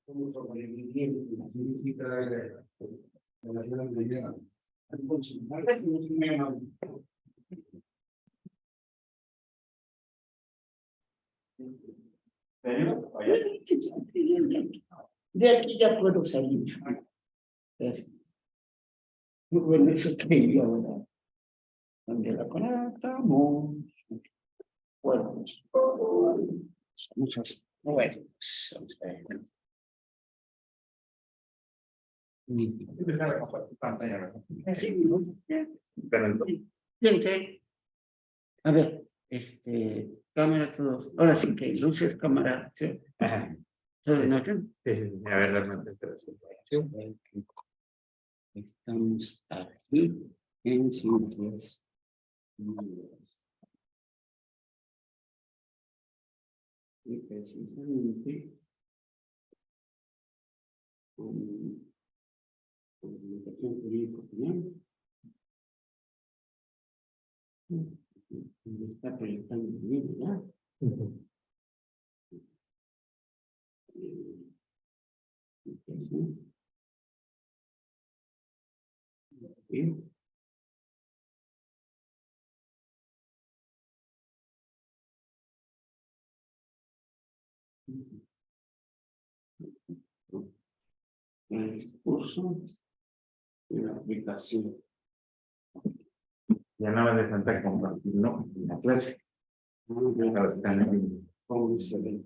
como sobreviviente, la significa de la vida de entonces, a veces no se me llama. De aquí ya puedo salir. Muy bueno, eso que yo ahora. Donde la conectamos. Bueno, muchas. Bueno, Gente, a ver, cámara todos. Ahora sí que luces, cámara, ¿sí? Ajá. ¿Todo en orden? A ver, realmente interesante. Estamos aquí en Ciencias. Y precisamente con comunicación jurídica opinión. Está proyectando bien, ¿verdad? Bien. El discurso y la aplicación. Ya nada de falta compartirlo en la clase. Ahora están en ¿Cómo se ve?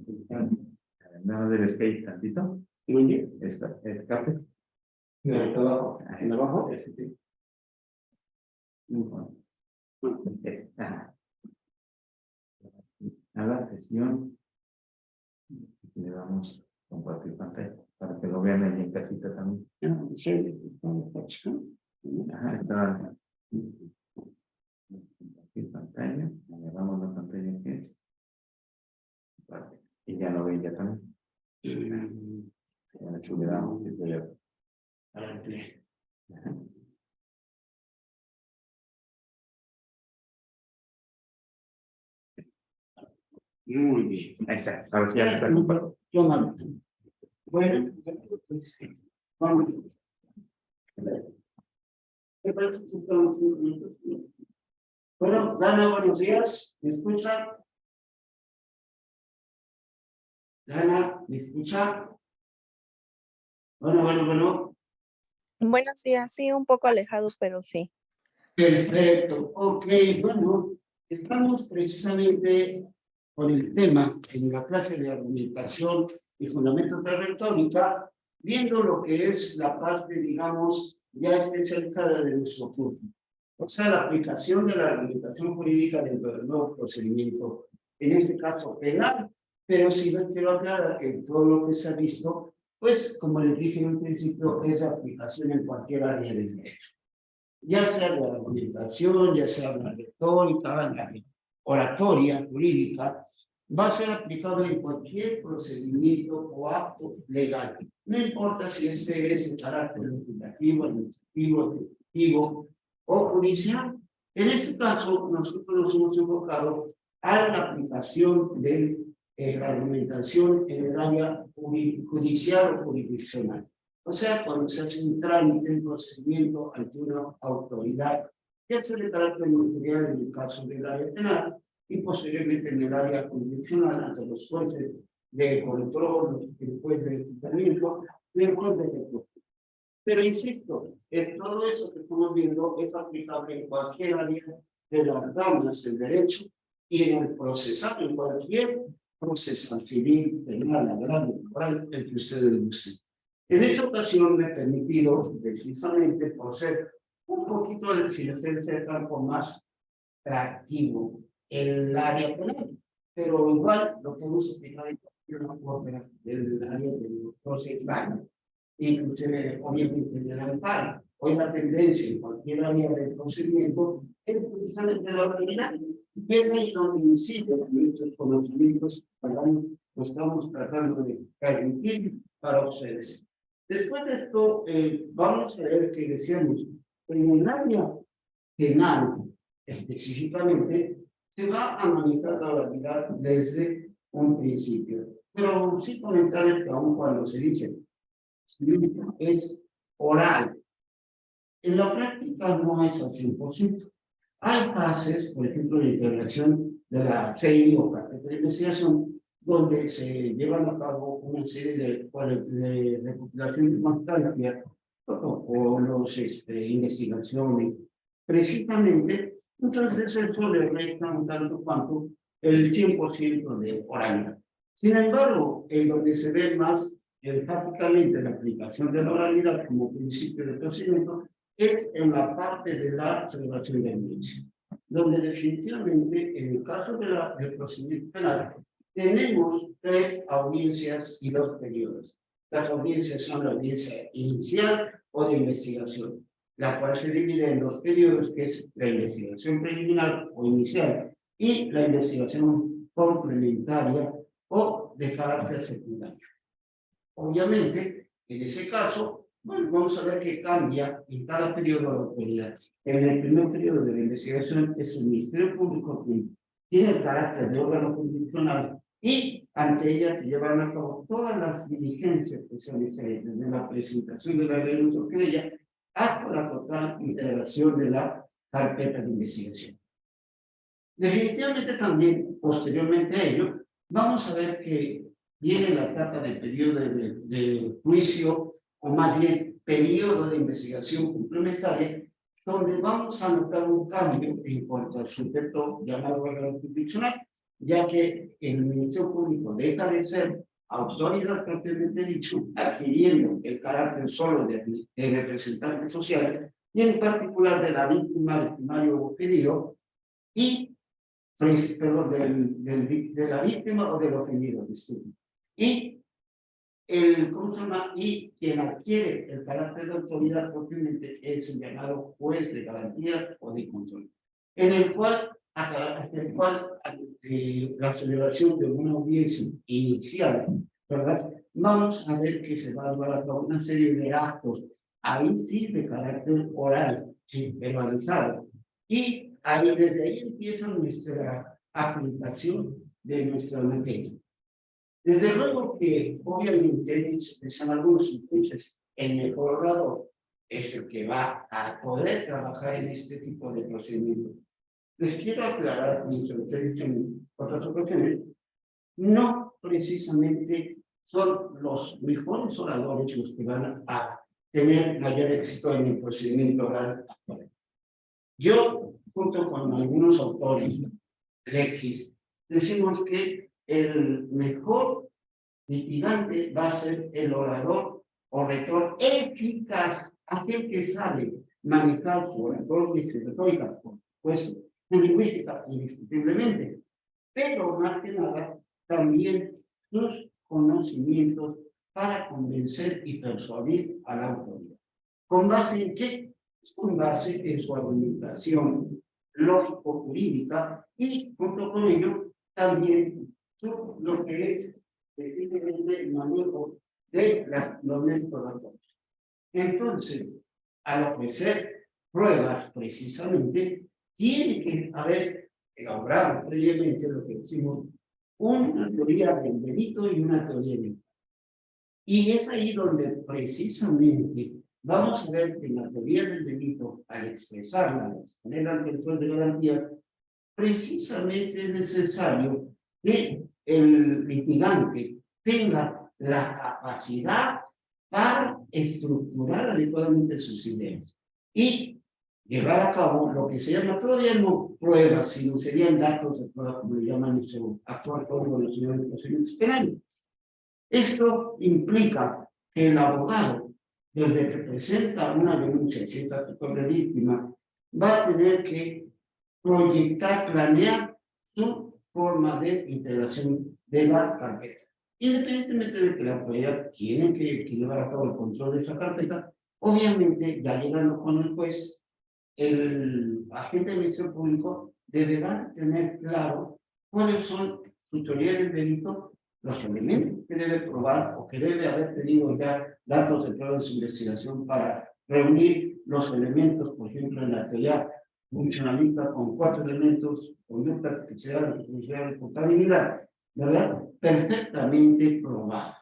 nada del skate tantito. Muy bien. Escape. ¿En abajo? ¿En abajo? A la sesión le damos a compartir pantalla para que lo vean ahí en casita también. Ajá, está compartir pantalla, le damos la pantalla que y ya lo ven ya también. Ya le subiramos desde allá. Adelante. Muy bien. Ahí está, ahora sí ya está compartido. Yo no. Bueno, vamos. Bueno, Dana, buenos días. ¿Me escucha? Dana, ¿me escucha? Bueno. Buenos días, sí, un poco alejados, pero sí. Perfecto. Ok, bueno, estamos precisamente con el tema en la clase de argumentación y fundamentos de retórica, viendo lo que es la parte, digamos, ya especializada de nuestro curso. O sea, la aplicación de la argumentación jurídica dentro del nuevo procedimiento, en este caso penal, pero sí quiero aclarar que todo lo que se ha visto, pues, como les dije en un principio, es aplicación en cualquier área del derecho. Ya sea la argumentación, ya sea la retórica, la oratoria jurídica, va a ser aplicable en cualquier procedimiento o acto legal. No importa si este es de carácter legislativo, administrativo, ejecutivo o judicial. En este caso, nosotros nos hemos enfocado a la aplicación de la argumentación en el área judicial o jurisdiccional. O sea, cuando se hace un trámite, un procedimiento ante una autoridad, ya sea de carácter ministerial en el caso del área penal y posteriormente en el área jurisdiccional ante los jueces de control, el juez de tratamiento y el juez de recursos. Pero insisto, todo eso que estamos viendo es aplicable en cualquier área de las ramas del derecho y en el procesal, en cualquier procesal civil, penal, laboral, moral, el que ustedes gusten. En esta ocasión me he permitido, precisamente por ser un poquito del de campo más atractivo, el área penal, pero igual lo que hemos explicado en una cuota del área del procesal, inclusive obviamente en el amparo. Hoy la tendencia en cualquier área del procedimiento es precisamente la oralidad, que es ahí donde incide nuestros conocimientos, lo estamos tratando de transmitir para ustedes. Después de esto, vamos a ver que decíamos, en el área penal específicamente, se va a manejar la oralidad desde un principio. Pero sí comentarles que aún cuando se dice es oral, en la práctica no es al 100%. Hay fases, por ejemplo, de integración de la CI o carpeta de investigación, donde se llevan a cabo una serie de recopilación de constancia, protocolos, investigaciones, precisamente. Entonces eso le resta un tanto cuanto el 100% de oralidad. Sin embargo, en donde se ve más enfáticamente la aplicación de la oralidad como principio de procedimiento es en la parte de la celebración de audiencia, donde definitivamente en el caso del procedimiento penal tenemos 3 audiencias y 2 periodos. Las audiencias son la audiencia inicial o de investigación, la cual se divide en 2 periodos, que es la investigación preliminar o inicial y la investigación complementaria o de carácter secundario. Obviamente, en ese caso, bueno, vamos a ver qué cambia en cada periodo de autoridad. En el primer periodo de la investigación es el Ministerio Público que tiene el carácter de órgano jurisdiccional y ante ella se llevan a cabo todas las diligencias que se necesitan, desde la presentación de la ley de querella hasta la total integración de la carpeta de investigación. Definitivamente también, posteriormente a ello, vamos a ver que viene la etapa del periodo de juicio, o más bien periodo de investigación complementaria, donde vamos a notar un cambio en cuanto al sujeto llamado órgano jurisdiccional, ya que el Ministerio Público deja de ser autoridad propiamente dicho, adquiriendo el carácter solo de representantes sociales, y en particular de la víctima, victimario o ofendido, y perdón, de la víctima o del ofendido, disculpe. Y ¿cómo se llama? Y quien adquiere el carácter de autoridad propiamente es el llamado juez de garantía o de control, en el cual, hasta el cual la celebración de una audiencia inicial, ¿verdad? Vamos a ver que se va a llevar a cabo una serie de actos, ahí sí de carácter oral, sí, verbalizado. Y ahí, desde ahí empieza nuestra aplicación de nuestra materia. Desde luego que, obviamente, en algunos entonces, el mejor orador es el que va a poder trabajar en este tipo de procedimientos. Les quiero aclarar, como se lo he dicho en otras ocasiones, no precisamente son los mejores oradores los que van a tener mayor éxito en el procedimiento oral actual. Yo, junto con algunos autores, Lexis, decimos que el mejor litigante va a ser el orador o retor eficaz, aquel que sabe manejar su oratoria y su retórica, por supuesto, su lingüística, indiscutiblemente, pero más que nada también sus conocimientos para convencer y persuadir a la autoridad. ¿Con base en qué? Con base en su argumentación lógico-jurídica y, junto con ello, también lo que es precisamente el manejo de los métodos. Entonces, al ofrecer pruebas, precisamente, tiene que haber elaborado previamente lo que decimos una teoría del delito y una teoría del delito. Y es ahí donde precisamente vamos a ver que en la teoría del delito, al expresarla, al exponer ante el juez de garantía, precisamente es necesario que el litigante tenga la capacidad para estructurar adecuadamente sus ideas y llevar a cabo lo que se llama, todavía no pruebas, sino serían datos de prueba, como le llaman en su actual Código Nacional de Procedimientos Penales. Esto implica que el abogado, desde que presenta una denuncia, cierta tipo de víctima, va a tener que proyectar, planear su forma de integración de la carpeta. Independientemente de que la autoridad tiene que llevar a cabo el control de esa carpeta, obviamente, ya llegando con el juez, el agente del Ministerio Público deberá tener claro cuáles son sus teorías del delito, los elementos que debe probar o que debe haber tenido ya datos de prueba de su investigación para reunir los elementos, por ejemplo, en la teoría funcionalista con 4 elementos, conducta, capacidad, responsabilidad, responsabilidad, ¿verdad? Perfectamente probada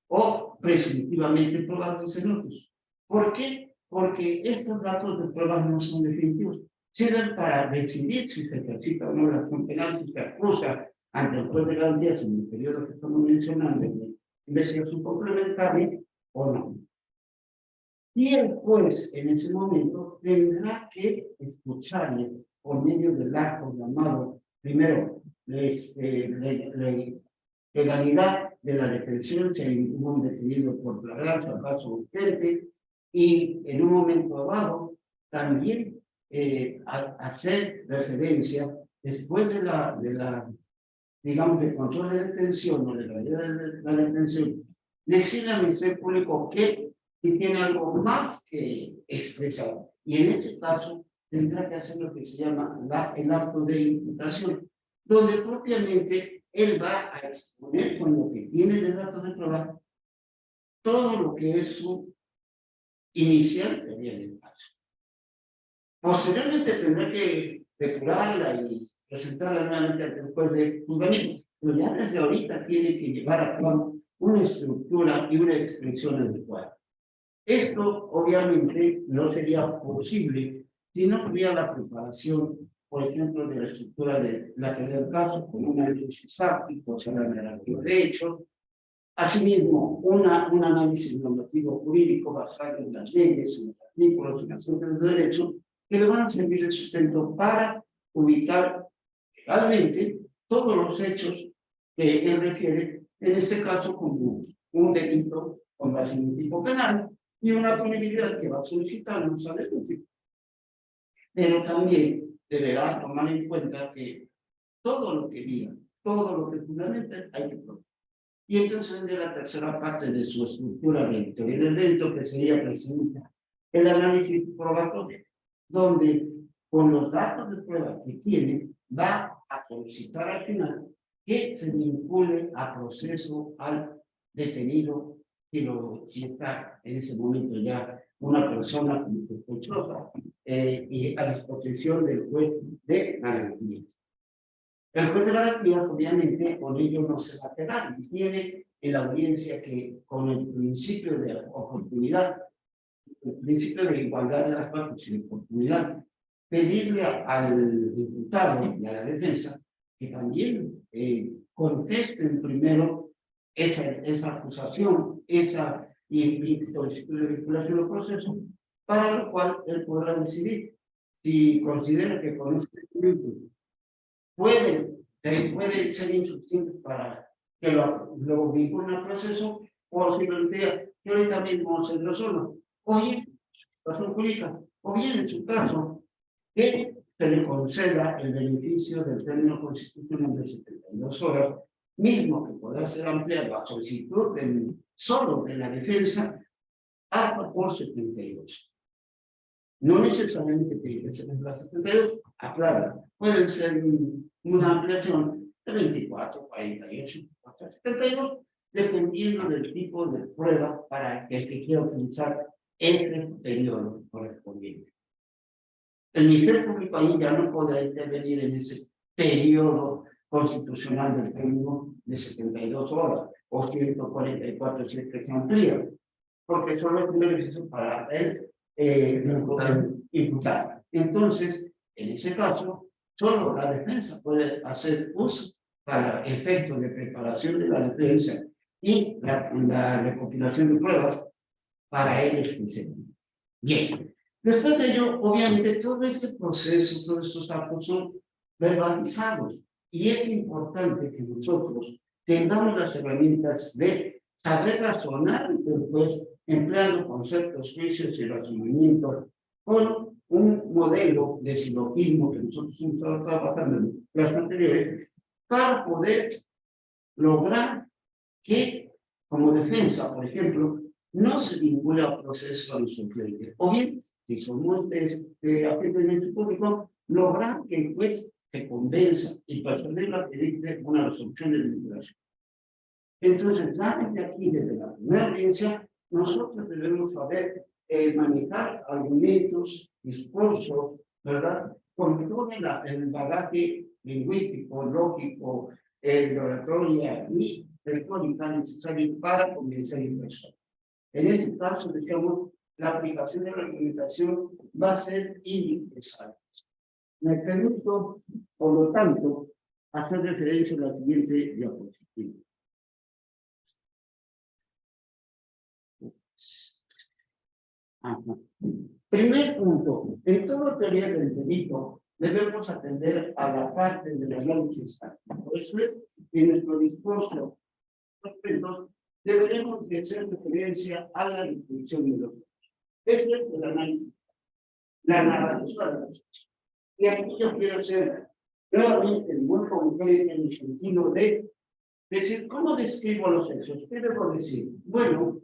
o presuntivamente probados en otros. ¿Por qué? Porque estos datos de pruebas no son definitivos. Sirven para decidir si se ejercita o no la acción penal que se acusa ante el juez de garantías en el periodo que estamos mencionando, de investigación complementaria o no. Y el juez en ese momento tendrá que escucharle por medio del acto llamado, primero, legalidad de la detención, si hay un detenido por flagrancia o caso urgente, y en un momento dado también hacer referencia, después de digamos, de control de detención o legalidad de la detención, decirle al Ministerio Público que si tiene algo más que expresar. Y en este caso tendrá que hacer lo que se llama el acto de imputación, donde propiamente él va a exponer con lo que tiene de datos de prueba todo lo que es su inicial teoría del caso. Posteriormente tendrá que depurarla y presentarla nuevamente ante el juez de juzgamiento, pero ya desde ahorita tiene que llevar a cabo una estructura y una expresión adecuada. Esto obviamente no sería posible si no tuviera la preparación, por ejemplo, de la estructura de la teoría del caso, con un análisis fáctico, o sea, la narrativa de hechos, asimismo, un análisis normativo jurídico basado en las leyes, en los artículos, en las fuentes de derecho, que le van a servir de sustento para ubicar legalmente todos los hechos que él refiere, en este caso como un delito con base en un tipo penal y una punibilidad que va a solicitar más adelante. Pero también deberá tomar en cuenta que todo lo que diga, todo lo que fundamente hay que probar. Y entonces vendría la tercera parte de su estructura de teoría del delito, que sería precisamente el análisis probatorio, donde con los datos de prueba que tiene, va a solicitar al final que se vincule a proceso al detenido, si está en ese momento ya una persona sospechosa y a disposición del juez de garantías. El juez de garantías, obviamente, con ello no se va a quedar y tiene en la audiencia que, con el principio de oportunidad, el principio de igualdad de las partes y de oportunidad, pedirle al imputado y a la defensa que también contesten primero esa acusación, esa solicitud de vinculación al proceso, para lo cual él podrá decidir si considera que con este documento pueden ser insuficientes para que lo vinculen al proceso, o si lo idea que ahorita mismo se resuelva. Oye, razón jurídica, o bien en su caso, que se le conceda el beneficio del término constitucional de 72 horas, mismo que podrá ser ampliado a solicitud solo de la defensa hasta por 72. No necesariamente tiene que ser en las 72, aclara, pueden ser una ampliación de 24, 48, hasta 72, dependiendo del tipo de prueba para el que quiera utilizar este periodo correspondiente. El Ministerio Público ahí ya no podrá intervenir en ese periodo constitucional del término de 72 horas o 144 si es que se amplía, porque solo es un beneficio para él imputar. Entonces, en ese caso, solo la defensa puede hacer uso para efectos de preparación de la defensa y la recopilación de pruebas para él especialmente. Bien, después de ello, obviamente, todo este proceso, todos estos actos son verbalizados y es importante que nosotros tengamos las herramientas de saber razonar ante el juez empleando conceptos, juicios y razonamientos con un modelo de silogismo que nosotros hemos estado trabajando en las anteriores para poder lograr que, como defensa, por ejemplo, no se vincula al proceso a nuestro cliente. O bien, si somos de agente público, lograr que el juez se convenza y persuadirlo a pedirle una resolución de vinculación. Entonces, desde aquí, desde la primera audiencia, nosotros debemos saber manejar argumentos, discursos, ¿verdad? Con todo el bagaje lingüístico, lógico, el oratoria y retórica necesaria para convencer a la persona. En este caso, decíamos, la aplicación de la argumentación va a ser indispensable. Me permito, por lo tanto, hacer referencia a la siguiente diapositiva. Ajá. Primer punto, en toda teoría del delito debemos atender a la parte del análisis táctico. Por eso es que en nuestro discurso deberemos de hacer referencia a la definición de los hechos. Eso es el análisis, la narrativa de los hechos. Y aquí yo quiero ser nuevamente muy concreto en el sentido de decir, ¿cómo describo los hechos? ¿Qué debo decir? Bueno,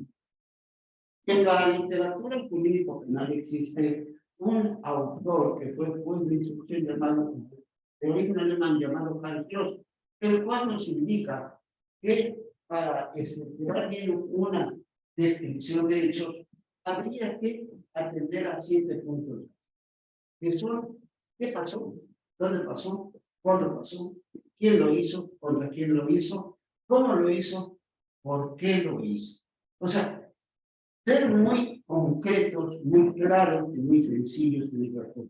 en la literatura jurídico-penal existe un autor que fue juez de instrucción llamado, de origen alemán llamado Karl Kloss, el cual nos indica que para estructurar bien una descripción de hechos, habría que atender a 7 puntos, que son, ¿qué pasó? ¿Dónde pasó? ¿Cuándo pasó? ¿Quién lo hizo? ¿Contra quién lo hizo? ¿Cómo lo hizo? ¿Por qué lo hizo? O sea, ser muy concretos, muy claros y muy sencillos en el cuerpo.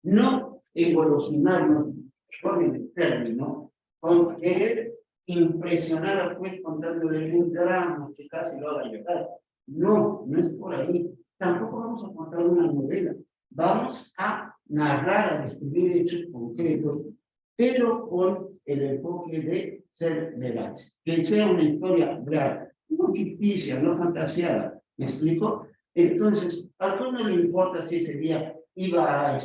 No evolucionarnos con el término, con querer impresionar al juez contándole un drama que casi lo haga llorar. No, no es por ahí. Tampoco vamos a contar una novela. Vamos a narrar, a describir hechos concretos, pero con el enfoque de ser veraz. Que sea una historia real, no ficticia, no fantaseada. ¿Me explico? Entonces, a todos no le importa si ese día iba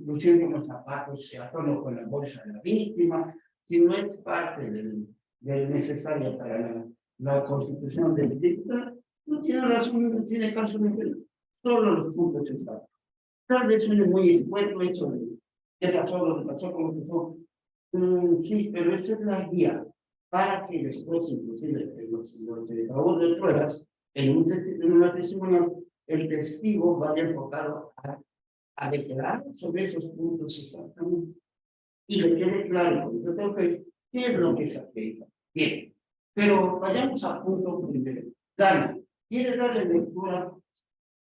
luciendo unos zapatos a tono con la bolsa de la víctima, si no es parte del necesario para la constitución del delito, no tiene razón, no tiene caso ninguno. Solo los puntos están. Tal vez suene muy escueto hecho de qué pasó, lo que pasó, con lo que pasó. Sí, pero esa es la guía para que después, inclusive, los de pruebas, en una testimonial, el testigo vaya enfocado a declarar sobre esos puntos exactamente y le quede claro, yo creo que qué es lo que se aplica. Bien, pero vayamos al punto primero. Dani, ¿quiere darle lectura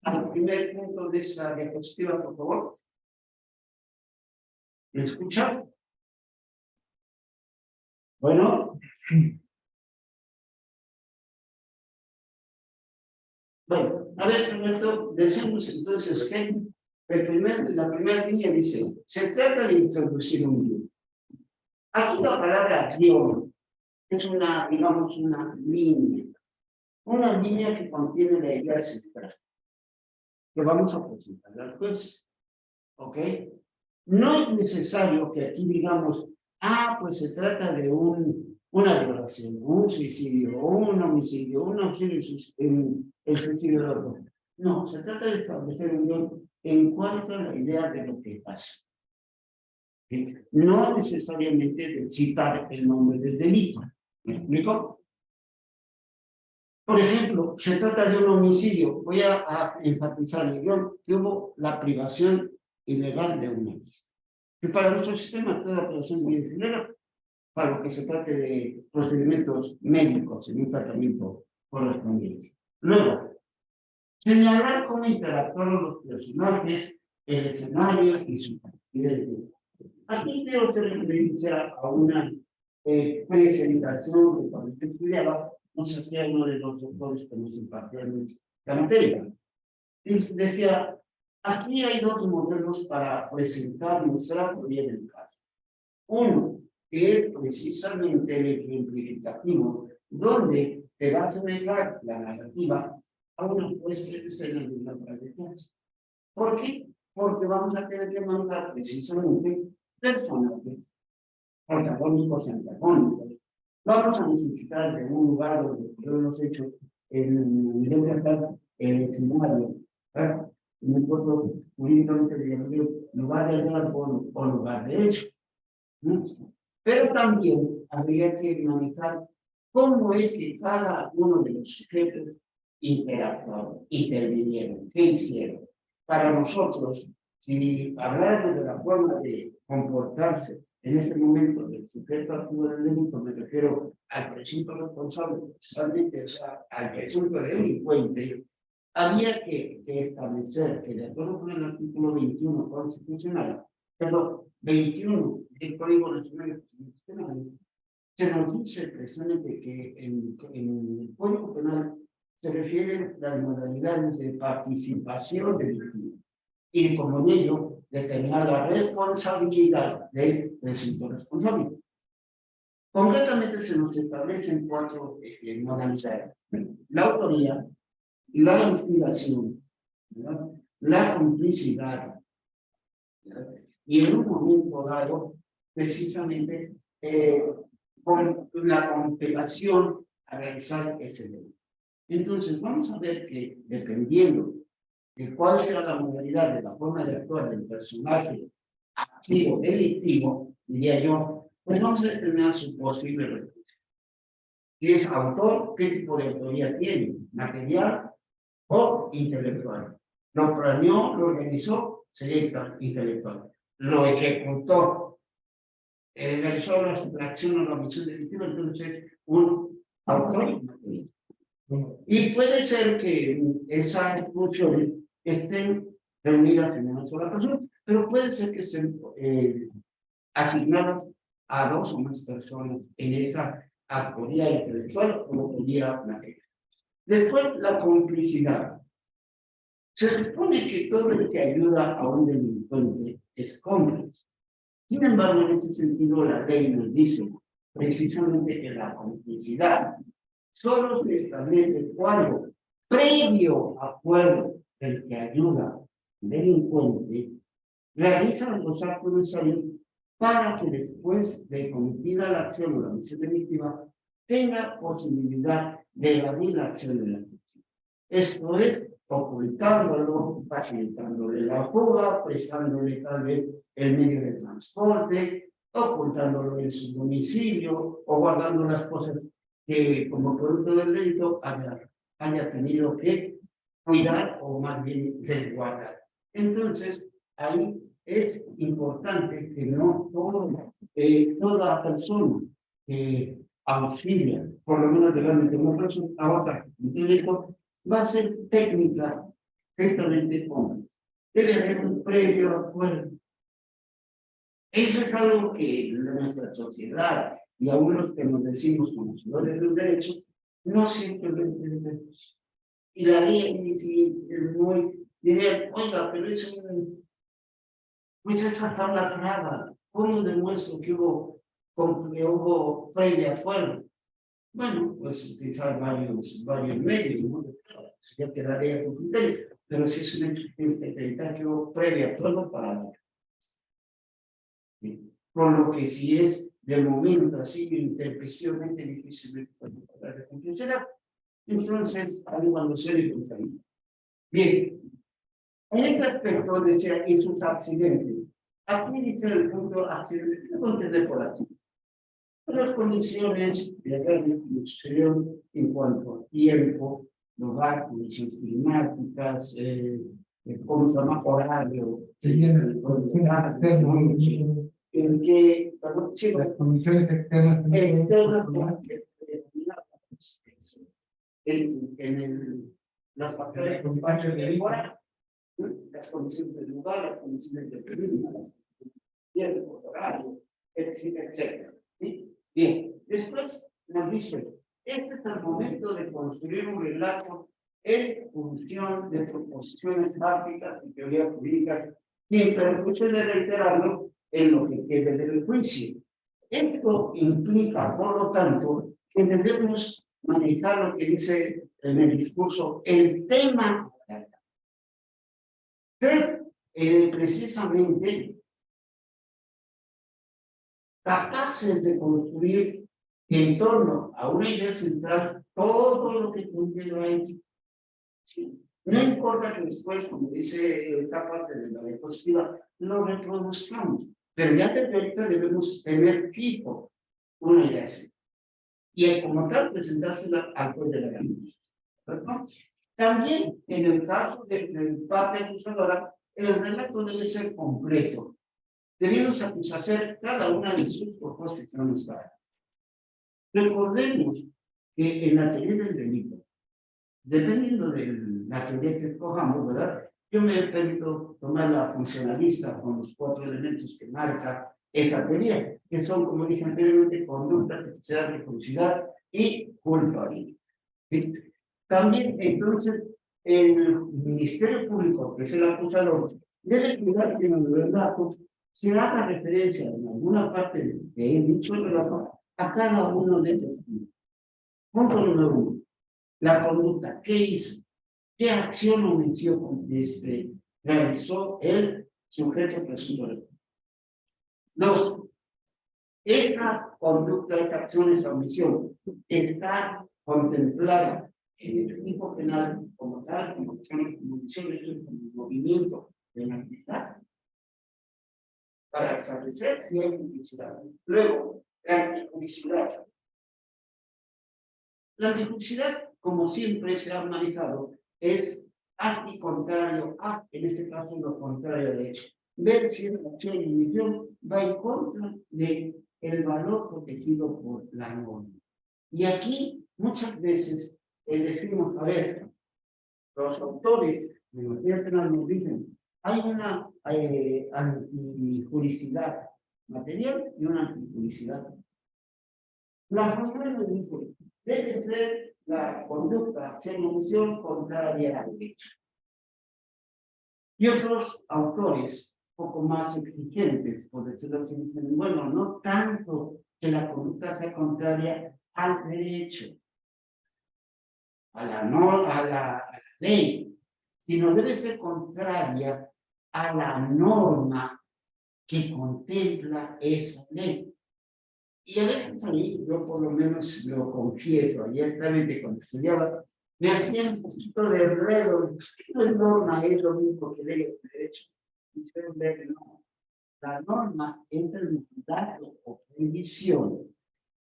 al primer punto de esa diapositiva, por favor? ¿Me escucha? Bueno. Bueno, a ver, primero, decimos entonces que la primera línea dice, se trata de introducir un guión. Aquí la palabra guión es una, digamos, una línea que contiene la idea central, que vamos a presentar al juez, ¿ok? No es necesario que aquí digamos, pues se trata de una violación, un suicidio, un homicidio, un auxilio, el suicidio de otro. No, se trata de establecer un guión en cuanto a la idea de lo que pasa. ¿Sí? No necesariamente de citar el nombre del delito. ¿Me explico? Por ejemplo, se trata de un homicidio. Voy a enfatizar el guión que hubo la privación ilegal de una vida. Que para nuestro sistema toda privación es ilegal, para lo que se trate de procedimientos médicos en un tratamiento correspondiente. Luego, señalar cómo interactuaron los personajes, el escenario y su identidad. Aquí quiero hacer referencia a una presentación que cuando yo estudiaba nos hacía uno de los doctores que nos impartía la materia. Y decía, aquí hay 2 modelos para presentar nuestra teoría del caso. Uno, que es precisamente el ejemplificativo, donde te vas a dejar la narrativa a una puesta de escena de una clase. ¿Por qué? Porque vamos a tener que mandar precisamente personajes protagónicos y antagónicos. Vamos a necesitar de un lugar donde yo los he hecho en el nivel de acá, el escenario, ¿verdad? En el puerto jurídicamente de lugar de hallazgo o lugar de hecho. Pero también habría que manejar cómo es que cada uno de los sujetos interactuaron, intervinieron, qué hicieron. Para nosotros, si hablamos de la forma de comportarse En este momento, del sujeto activo del delito, me refiero al presunto responsable, precisamente, o sea, al presunto delincuente, había que establecer que, de acuerdo con el artículo 21 constitucional, perdón, 21 del Código Nacional Constitucional, se nos dice precisamente que en el Código Penal se refieren las modalidades de participación delictiva y, como ello, determinar la responsabilidad del presunto responsable. Concretamente se nos establecen 4 modalidades: la autoría, la instigación, ¿verdad?, la complicidad, ¿verdad?, y en un momento dado, precisamente, con la compilación a realizar ese delito. Entonces, vamos a ver que, dependiendo de cuál sea la modalidad de la forma de actuar del personaje activo delictivo, diría yo, pues vamos a determinar su posible recurso. Si es autor, ¿qué tipo de autoría tiene? ¿Material o intelectual? Lo planeó, lo organizó, sería intelectual. Lo ejecutó, realizó la sustracción o la omisión delictiva, entonces un autor material. Y puede ser que esas funciones estén reunidas en una sola persona, pero puede ser que estén asignadas a 2 o más personas en esa autoría intelectual o autoría material. Después, la complicidad. Se supone que todo el que ayuda a un delincuente es cómplice. Sin embargo, en este sentido, la ley nos dice precisamente que la complicidad solo se establece cuando, previo acuerdo del que ayuda al delincuente, realizan los actos necesarios para que, después de cometida la acción o la omisión delictiva, tenga posibilidad de evadir la acción de la justicia. Esto es, ocultándolo, facilitándole la fuga, prestándole tal vez el medio de transporte, ocultándolo en su domicilio o guardando las cosas que, como producto del delito, haya tenido que cuidar o más bien resguardar. Entonces, ahí es importante que no toda persona que auxilia, por lo menos legalmente, una persona a otra delito, va a ser técnica estrictamente cómoda. Debe haber un previo acuerdo. Eso es algo que nuestra sociedad y aún los que nos decimos conocedores de los derechos no siempre lo entendemos. Y la ley es muy, diría, oiga, pero es un, pues esa tabla traba. ¿Cómo demuestro que hubo previo acuerdo? Bueno, pues utilizar varios medios, ¿no? Ya quedaría con criterio, pero si es una exigencia acreditar que hubo previo acuerdo para. Por lo que si es de momento así intempestivamente difícil de funcionar, entonces hay cuando se le contamina. Bien, en este aspecto decía en sus accidentes, aquí dice el punto accidente, ¿qué puedo entender por aquí? Las condiciones de la exterior en cuanto a tiempo, lugar, condiciones climáticas, cómo se llama, horario, en que, perdón, sí, las condiciones externas las factores temporales, las condiciones del lugar, las condiciones del clima, tiempo, horario, etcétera, etcétera. ¿Sí? Bien, después nos dice, este es el momento de construir un relato en función de proposiciones fácticas y teorías jurídicas, sin perjuicio de reiterarlo en lo que quede del juicio. Esto implica, por lo tanto, que debemos manejar lo que dice en el discurso, el tema, precisamente capaces de construir en torno a una idea central todo lo que conlleva ahí. ¿Sí? No importa que después, como dice esta parte de la diapositiva, lo reproduzcamos, pero ya de repente debemos tener fijo una idea central. Y como tal, presentársela al juez de la ganancia. También, en el caso de parte acusadora, el relato debe ser completo. debiendo satisfacer cada una de sus proposiciones básicas. Recordemos que en la teoría del delito, dependiendo de la teoría que escojamos, ¿verdad? Yo me he pedido tomar la funcionalista con los 4 elementos que marca esa teoría, que son, como dije anteriormente, conducta, necesidad, recursividad y culpabilidad. ¿Sí? También, entonces, el Ministerio Público, que es el acusador, debe cuidar que en el relato se haga referencia en alguna parte que he dicho el relato a cada uno de estos puntos. Punto número 1. La conducta. ¿Qué hizo? ¿Qué acción o omisión realizó el sujeto presunto de delito? 2. Esta conducta, esta acción, esta omisión está contemplada en el tipo penal como tal, como omisión, como movimiento de la actividad, para establecer si hay publicidad. Luego, la antipublicidad. La antipublicidad, como siempre se ha manejado, es anticontrario a, en este caso, lo contrario de hecho. Ver si la acción y omisión va en contra del valor protegido por la norma. Y aquí, muchas veces, decimos, a ver, los autores de la teoría penal nos dicen, hay una antijuricidad material y una antijuricidad. La fórmula nos dice, debe ser la conducta, acción o omisión contraria al hecho. Y otros autores, un poco más exigentes, por decirlo así, dicen, bueno, no tanto que la conducta sea contraria al derecho, a la ley, sino debe ser contraria a la norma que contempla esa ley. Y a veces a mí, yo por lo menos lo confieso, abiertamente cuando estudiaba, me hacía un poquito de enredo. ¿Qué no es norma? Es lo mismo que ley o derecho. Y ustedes ven que no. La norma es el mandato o prohibición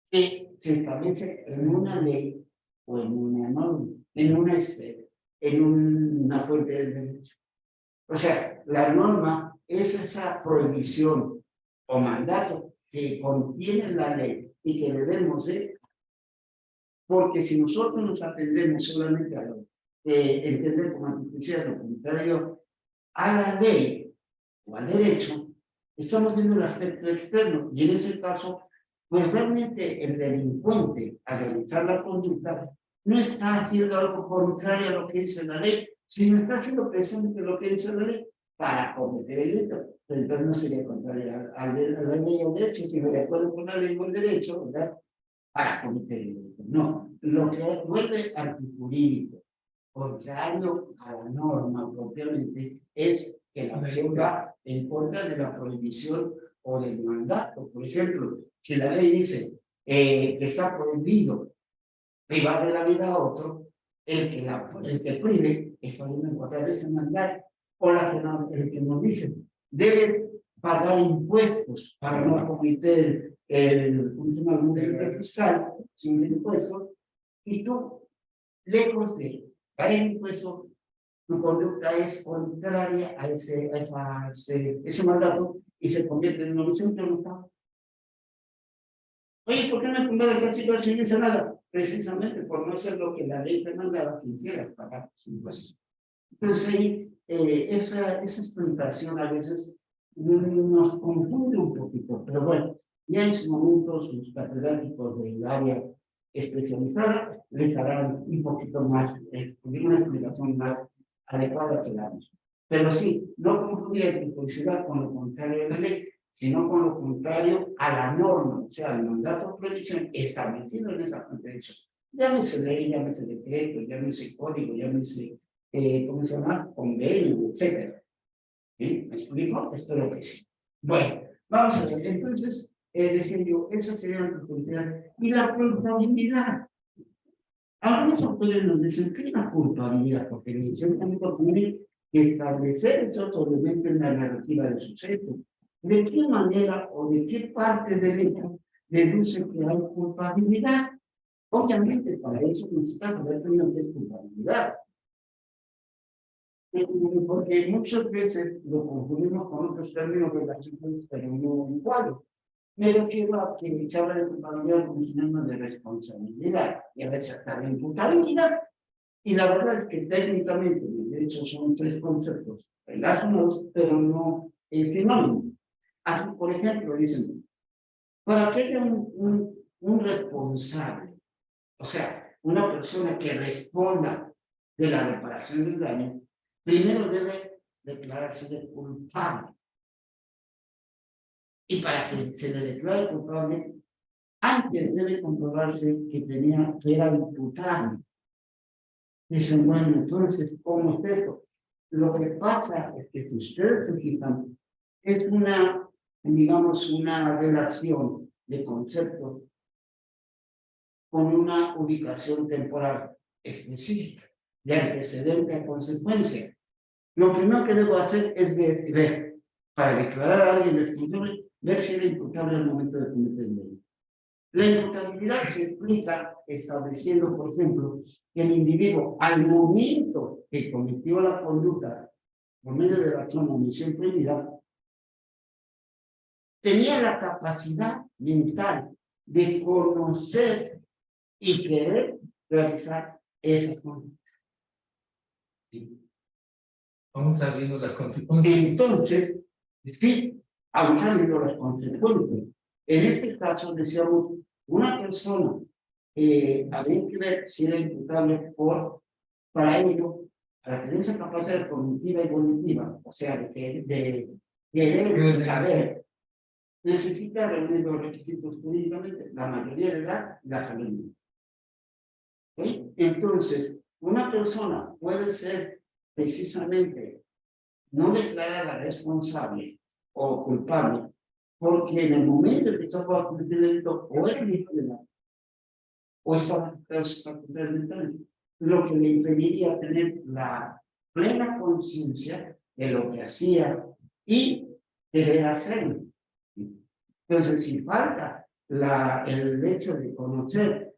que se establece en una ley o en una norma, en una fuente del derecho. O sea, la norma es esa prohibición o mandato que contiene la ley y que debemos de, porque si nosotros nos atendemos solamente a lo que entender como antijuicial lo contrario a la ley o al derecho, estamos viendo el aspecto externo y en ese caso, pues realmente el delincuente al realizar la conducta no está haciendo algo contrario a lo que dice la ley, sino está haciendo precisamente lo que dice la ley para cometer el delito. Entonces no sería contrario a la ley o al derecho, sino de acuerdo con la ley o el derecho, ¿verdad? Para cometer el delito. No, lo que vuelve antijurídico, contrario a la norma propiamente, es que la acción va en contra de la prohibición o del mandato. Por ejemplo, si la ley dice que está prohibido privar de la vida a otro, el que prive está yendo en contra de ese mandato. O el que nos dice, debe pagar impuestos para no cometer un delito fiscal sin impuestos, y tú, lejos de pagar impuestos, tu conducta es contraria a ese mandato y se convierte en una omisión tributal. Oye, ¿por qué me pongo de castigo si no hice nada? Precisamente por no hacer lo que la ley te mandaba que hicieras, pagar tus impuestos. Entonces, ahí, esa explicación a veces nos confunde un poquito, pero bueno, ya en su momento sus catedráticos del área especializada les harán un poquito más, una explicación más adecuada que la misma. Pero sí, no confundir la publicidad con lo contrario de la ley, sino con lo contrario a la norma, o sea, el mandato de previsión establecido en esa convención. Llámese ley, llámese decreto, llámese código, llámese, ¿cómo se llama? Convenio, etcétera. ¿Sí? ¿Me explico? Espero que sí. Bueno, vamos a ver. Entonces, decía yo, esa sería la culpabilidad. Y la culpabilidad. Algunos autores nos dicen que es la culpabilidad, porque el Ministerio Público tiene que establecer ese otro elemento en la narrativa del suceso. ¿De qué manera o de qué parte del hecho deduce que hay culpabilidad? Obviamente, para eso necesita saber primero qué es culpabilidad. Porque muchas veces lo confundimos con otros términos relacionados, pero no iguales. Me refiero a que se habla de culpabilidad como sinónimo de responsabilidad, y a veces hasta de imputabilidad. Y la verdad es que técnicamente, de hecho, son tres conceptos relacionados, pero no es sinónimo. Así, por ejemplo, dicen, para que haya un responsable, o sea, una persona que responda de la reparación del daño, primero debe declararse de culpable. Y para que se le declare culpable, antes debe comprobarse que era imputable. Dicen, bueno, entonces, ¿cómo es eso? Lo que pasa es que si ustedes se fijan, es una, digamos, una relación de conceptos con una ubicación temporal específica, de antecedente a consecuencia. Lo primero que debo hacer es ver para declarar a alguien responsable, ver si era imputable al momento de cometer el delito. La imputabilidad se explica estableciendo, por ejemplo, que el individuo, al momento que cometió la conducta por medio de la acción o omisión prohibida, tenía la capacidad mental de conocer y querer realizar esa conducta. ¿Sí? Vamos a viendo las consecuencias. Entonces, sí, aún sabiendo las consecuencias. En este caso, decíamos, una persona habría que ver si era imputable para ello, para tener esa capacidad cognitiva y volitiva, o sea, de querer saber, necesita reunir los requisitos jurídicamente, la mayoría de edad y la salud. ¿Sí? Entonces, una persona puede ser precisamente no declarada responsable o culpable, porque en el momento en que se va a cometer el delito, o es menor de edad, o estaba afectado sus facultades mentales, lo que le impediría tener la plena conciencia de lo que hacía y querer hacerlo. Entonces, si falta el hecho de conocer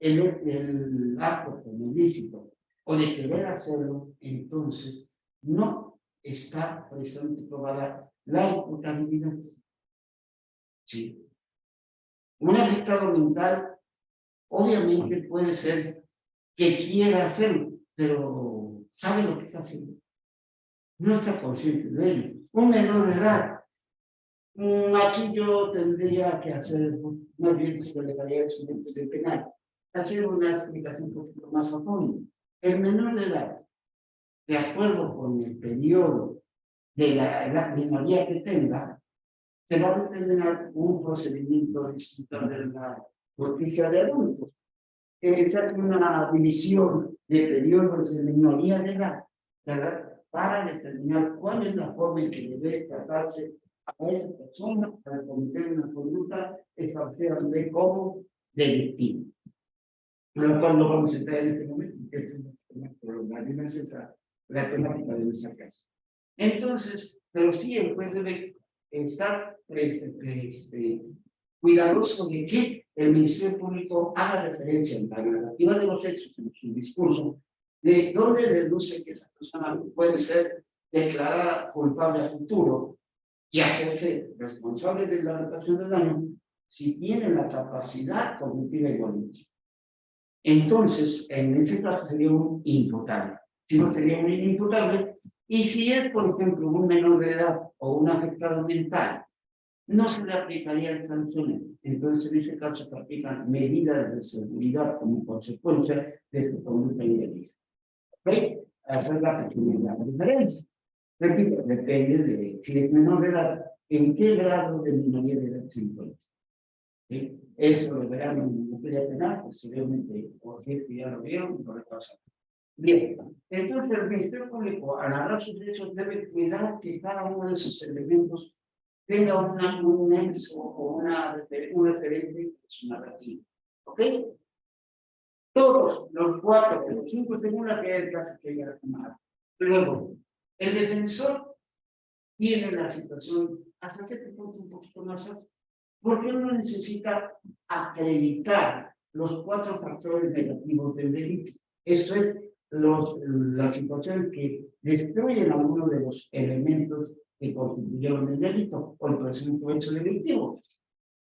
el acto como ilícito o de querer hacerlo, entonces no está presente probada la imputabilidad. Sí. Un afectado mental obviamente puede ser que quiera hacerlo, pero sabe lo que está haciendo. No está consciente de ello. Un menor de edad. Aquí yo tendría que hacer, más bien que le daría de penal, hacer una explicación un poquito más a fondo. El menor de edad, de acuerdo con el periodo de la minoría que tenga, se va a determinar un procedimiento distinto de la justicia de adultos. Se hace una división de periodos de minoría de edad, ¿verdad? Para determinar cuál es la forma en que debe tratarse a esa persona para cometer una conducta establecida como delictiva. Lo cual no vamos a entrar en este momento, porque es la temática de nuestra casa. Entonces, pero sí el juez debe estar cuidadoso de que el Ministerio Público haga referencia en la narrativa de los hechos, en su discurso, de dónde deduce que esa persona puede ser declarada culpable a futuro y hacerse responsable de la reparación del daño si tiene la capacidad cognitiva y voluntaria. Entonces, en ese caso sería un imputable. Si no, sería un inimputable. Y si es, por ejemplo, un menor de edad o un afectado mental, no se le aplicarían sanciones. Entonces, en ese caso, se aplican medidas de seguridad como consecuencia de su conducta indebida. ¿Ok? Esa es la pequeña diferencia. Repito, depende de si es menor de edad, en qué grado de minoría de edad se encuentra. ¿Sí? Eso lo verán en materia penal, posiblemente, o si es que ya lo vieron, por el pasado. Bien, entonces el Ministerio Público, al narrar sus hechos, debe cuidar que cada uno de esos elementos tenga un nexo o un referente en su narrativa. ¿Ok? Todos los cuatro, los cinco, según la que es el caso que haya tomado. Luego, el defensor tiene la situación hasta cierto punto un poquito más fácil, porque uno necesita acreditar los cuatro factores negativos del delito. Esto es las situaciones que destruyen algunos de los elementos que constituyeron el delito o el presunto hecho delictivo.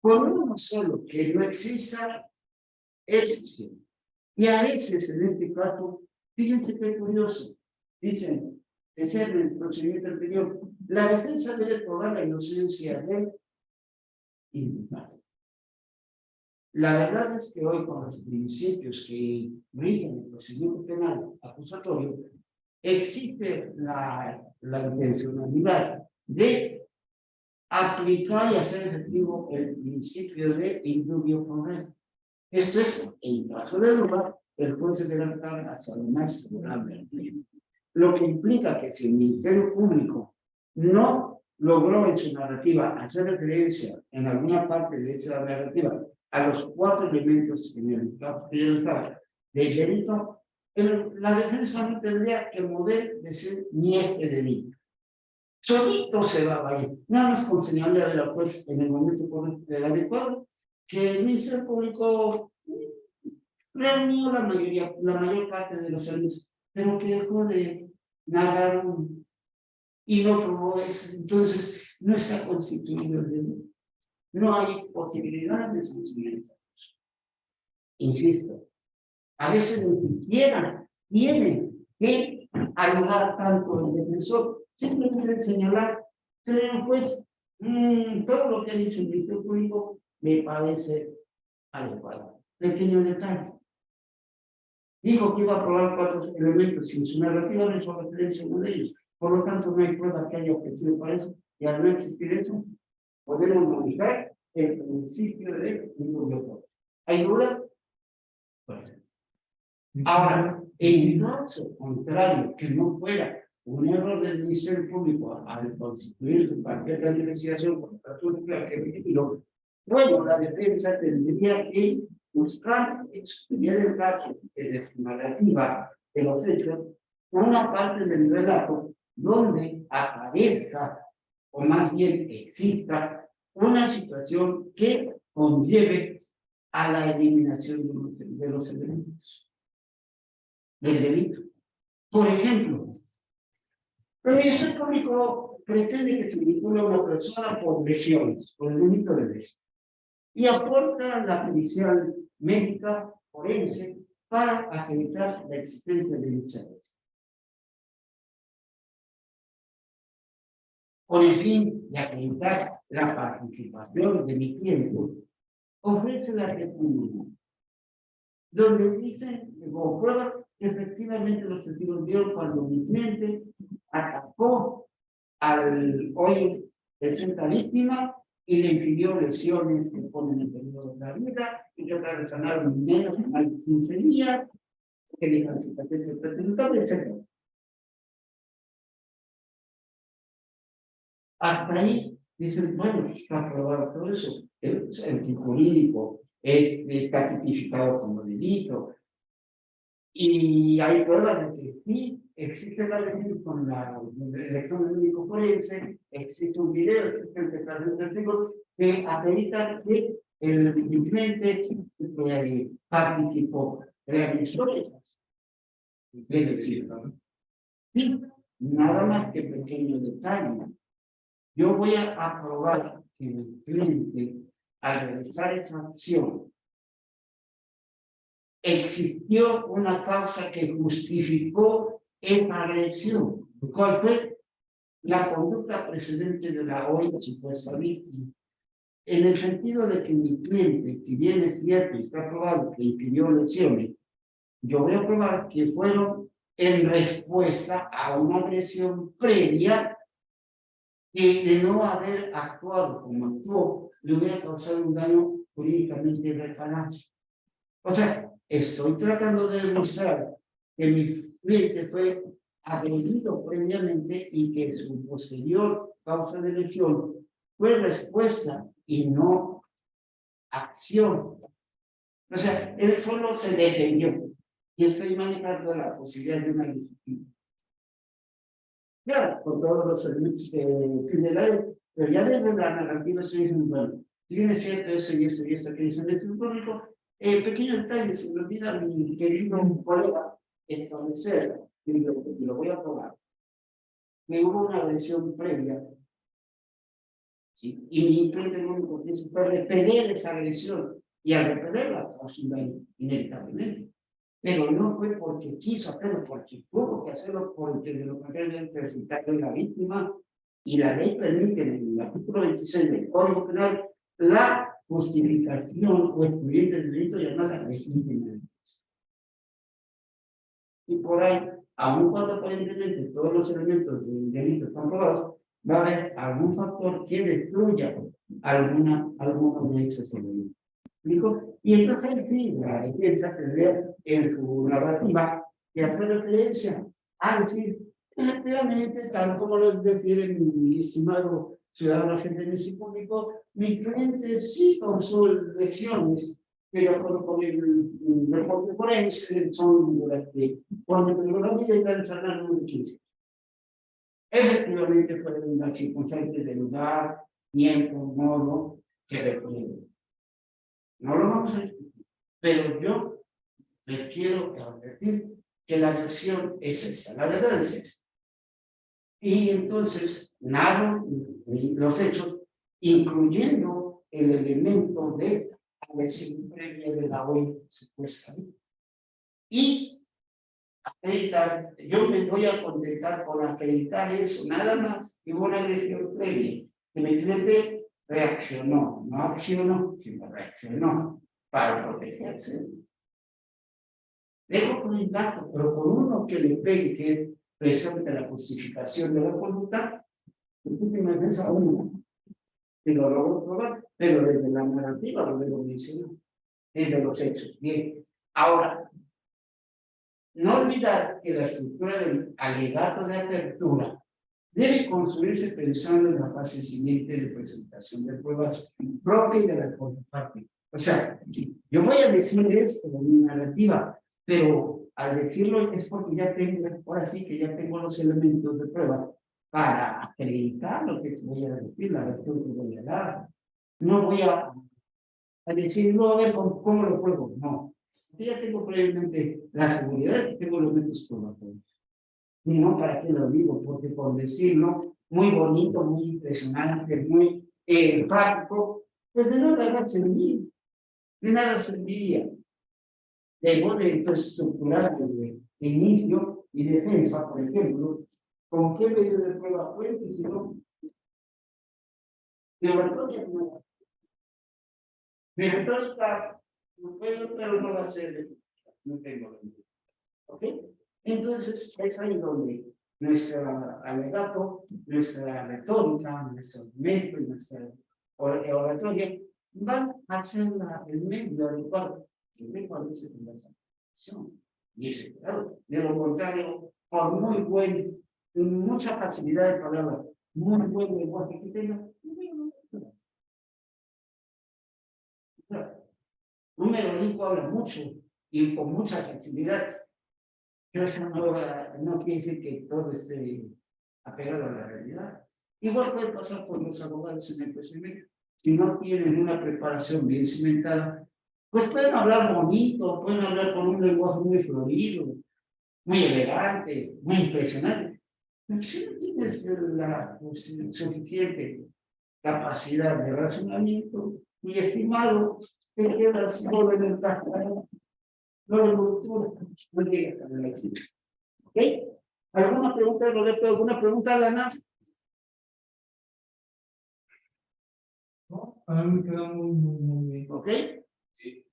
Por uno solo que no exista, es suficiente. Y a veces, en este caso, fíjense qué curioso, dicen, de ser el procedimiento anterior, la defensa debe probar la inocencia del imputado. La verdad es que hoy, con los principios que rigen el procedimiento penal acusatorio, existe la intencionalidad de aplicar y hacer efectivo el principio de indubio pro reo. Esto es, en caso de duda, el juez deberá estar hacia lo más favorable. Lo que implica que si el Ministerio Público no logró en su narrativa hacer referencia en alguna parte de esa narrativa a los 4 elementos en el caso que yo estaba del delito, la defensa no tendría que mover de ser ni este delito. Solito se va a ir, nada más con señalarle a la juez en el momento correcto adecuado, que el Ministerio Público reunió la mayor parte de los años, pero que dejó de narrar y no probó eso. Entonces, no está constituido el delito. No hay posibilidad de sancionamiento. Insisto, a veces ni siquiera tienen que ayudar tanto el defensor, simplemente señalar, señor juez, todo lo que ha dicho el Ministerio Público me parece adecuado. Pequeño detalle. Dijo que iba a probar 4 elementos y en su narrativa no hizo referencia a uno de ellos. Por lo tanto, no hay prueba que haya ofrecido para eso. Y al no existir eso, podemos manejar el principio de indubio. ¿Hay duda? Bueno. Ahora, en caso contrario, que no fuera un error del Ministerio Público al constituir su carpeta de investigación contra su declaratorio, bueno, la defensa tendría que buscar estudiar el caso de su narrativa de los hechos, una parte del relato donde aparezca, o más bien exista, una situación que conlleve a la eliminación de los elementos del delito. Por ejemplo, el Ministerio Público pretende que se vincule a una persona por lesiones, por el delito de lesión, y aporta la pericial médica forense para acreditar la existencia de dicha lesión. Con el fin de acreditar la participación de mi cliente, ofrece la testimonio, donde dice, como prueba, que efectivamente los testigos vieron cuando mi cliente atacó al hoy presenta víctima y le impidió lesiones que ponen en peligro de la vida y que trata de sanar menos de 15 días, que le calificación de presentable, etc. Hasta ahí dicen, bueno, está aprobado todo eso. El jurídico está tipificado como delito. Y hay pruebas de que sí, existe la ley con el examen médico forense, existe un video, existen declaraciones de testigos que acreditan que el cliente participó, realizó esas. Es decir, sí, nada más que pequeño detalle. Yo voy a probar que el cliente, al realizar esa acción, existió una causa que justificó esa agresión. ¿Cuál fue? La conducta precedente de la hoy supuesta víctima. En el sentido de que mi cliente, si bien es cierto y está probado que impidió lesiones, yo voy a probar que fueron en respuesta a una agresión previa que de no haber actuado como actuó, le hubiera causado un daño jurídicamente irreparable. O sea, estoy tratando de demostrar que mi cliente fue agredido previamente y que su posterior causa de lesión fue respuesta y no acción. O sea, él solo se defendió y estoy manejando la posibilidad de una legítima. Claro, con todos los elementos que pide la ley, pero ya desde la narrativa estoy diciendo, bueno, si bien es cierto eso y esto que dice el público, pequeño detalle, se me olvida mi querido colega, establecer, y lo voy a probar, que hubo una agresión previa, ¿sí? Y mi cliente lo único que hizo fue repeler esa agresión, y al repelerla, causó inevitablemente. Pero no fue porque quiso hacerlo, porque tuvo que hacerlo, porque de lo contrario el resultado de la víctima, y la ley permite en el artículo 26 del Código Penal la justificación o excluyente del delito llamada legítima defensa. Y por ahí, aun cuando aparentemente todos los elementos del delito están probados, va a haber algún factor que destruya alguno de esos elementos. ¿Explico? Y entonces, en fin, la defensa tendría en su narrativa que hacer referencia a decir, efectivamente, tal como lo refiere mi estimado ciudadano agente de ese público, mi cliente sí causó lesiones, pero con el reporte forense son durante, cuando la vida está encerrada en 15. Efectivamente, fueron las circunstancias del lugar, tiempo, modo que requieren. No lo vamos a discutir, pero yo les quiero advertir que la versión es esta, la verdad es esta. Y entonces, narro los hechos, incluyendo el elemento de agresión previa de la hoy supuesta. Y acreditar, yo me voy a contentar con acreditar eso, nada más, que una agresión previa, que mi cliente reaccionó, no accionó, sino reaccionó para protegerse. Dejo con un dato, pero con uno que le pegue, que es presente la justificación de la conducta, legítima defensa uno, si lo logro probar, pero desde la narrativa lo debo mencionar, desde los hechos. Bien, ahora, no olvidar que la estructura del alegato de apertura debe construirse pensando en la fase siguiente de presentación de pruebas propias de la contraparte. O sea, yo voy a decir esto en mi narrativa, pero al decirlo es porque ya tengo, ahora sí que ya tengo los elementos de prueba para acreditar lo que voy a decir, la versión que voy a dar. No voy a decir, no, a ver cómo lo pruebo. No, yo ya tengo previamente la seguridad de que tengo elementos probatorios. Y no, ¿para qué lo digo? Porque por decirlo, muy bonito, muy impresionante, muy práctico, pues de nada va a servir, de nada serviría. Debo de entonces estructurar de inicio y defensa, por ejemplo, con qué medio de prueba cuento, si no, de oratoria no. De retórica, no puedo, pero no va a ser, no tengo. ¿Ok? Entonces, es ahí donde nuestro alegato, nuestra retórica, nuestro argumento y nuestra oratoria van a ser el medio adecuado. El medio adecuado es la conversación. Y es claro, de lo contrario, por muy buen, mucha facilidad de palabra, muy buen lenguaje que tenga, un meródico habla mucho y con mucha facilidad. Pero eso no quiere decir que todo esté apegado a la realidad. Igual puede pasar por los abogados en el procedimiento. Si no tienen una preparación bien cimentada, pues pueden hablar bonito, pueden hablar con un lenguaje muy florido, muy elegante, muy impresionante. Pero si no tienes la suficiente capacidad de razonamiento, mi estimado, te quedas solo en el cascarón. No lo cultura, no llegas a la éxito. ¿Ok? ¿Alguna pregunta, Roberto? ¿Alguna pregunta, Dana? No, a mí me queda muy bien. ¿Ok? Sí.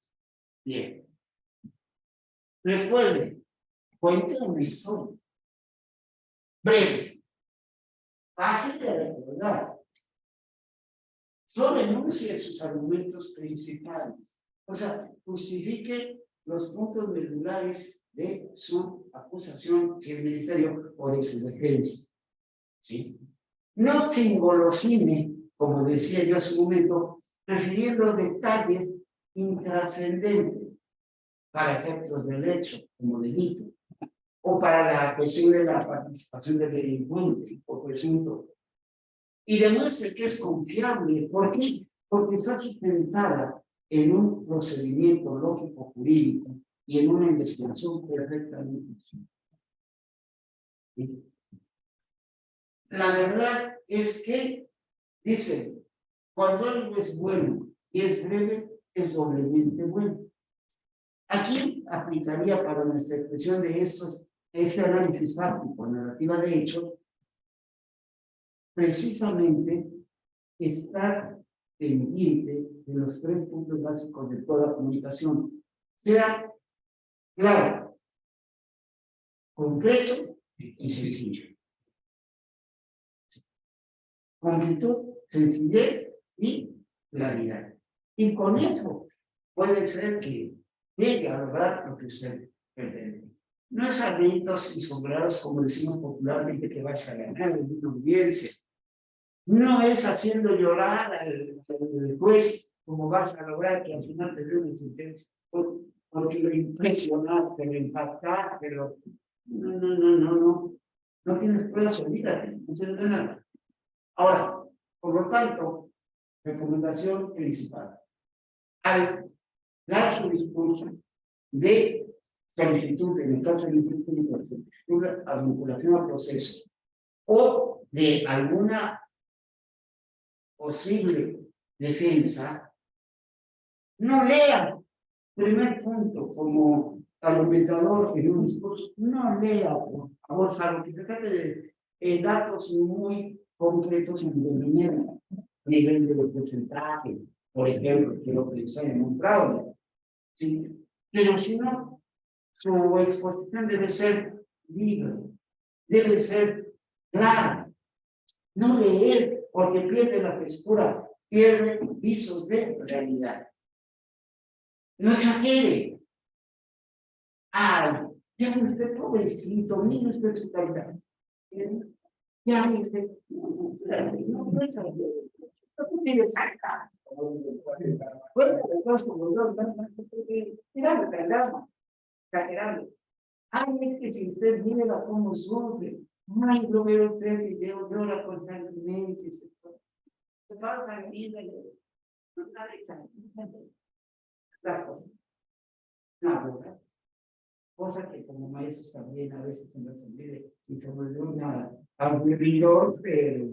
Bien. Recuerden, cuenten una historia. Breve. Fácil de recordar. Solo enuncie sus argumentos principales. O sea, justifique los puntos medulares de su acusación del ministerio o de su defensa. ¿Sí? No se engolosine, como decía yo hace un momento, refiriendo detalles intrascendentes para efectos del hecho como delito, o para la cuestión de la participación del delincuente o presunto. Y demuestre que es confiable. ¿Por qué? Porque está sustentada en un procedimiento lógico jurídico y en una investigación perfectamente. ¿Sí? La verdad es que, dicen, cuando algo es bueno y es breve, es doblemente bueno. Aquí aplicaría para nuestra expresión de este análisis fáctico, narrativa de hecho, precisamente estar pendiente de los 3 puntos básicos de toda comunicación. Sea claro, concreto y sencillo. Concretud, sencillez y claridad. Y con eso puede ser que llegue a lograr lo que usted pretende. No es a gritos y sombreros, como decimos popularmente, que vas a ganar en una audiencia. No es haciendo llorar al juez como vas a lograr que al final te dé una sentencia. Porque lo impresionaste, lo impactaste, no. No tienes pruebas, olvídate, no se de nada. Ahora, por lo tanto, recomendación principal. Al dar su discurso de solicitud, en el caso de la vinculación al proceso, o de alguna posible defensa, no lea. Primer punto, como argumentador en un discurso, no lea, por favor, salvo que se trate de datos muy concretos en el nivel de porcentaje, por ejemplo, que lo que se ha demostrado, ¿sí? Pero si no, su exposición debe ser libre, debe ser clara, no leer, porque pierde la frescura, pierde visos de realidad. No exagere. Ay, ya usted pobrecito, mire usted su calidad. Ya usted, no exagere. No tiene saca. Bueno, entonces, como yo, tirando cargando, exagerando. Ay, es que si usted mira cómo sufre, ay, lo veo usted y veo llora constantemente, se pasa la vida y no está exagerando. Las cosas. No, ¿verdad? Cosa que como maestros también a veces se nos olvide y se vuelve una aburridor, pero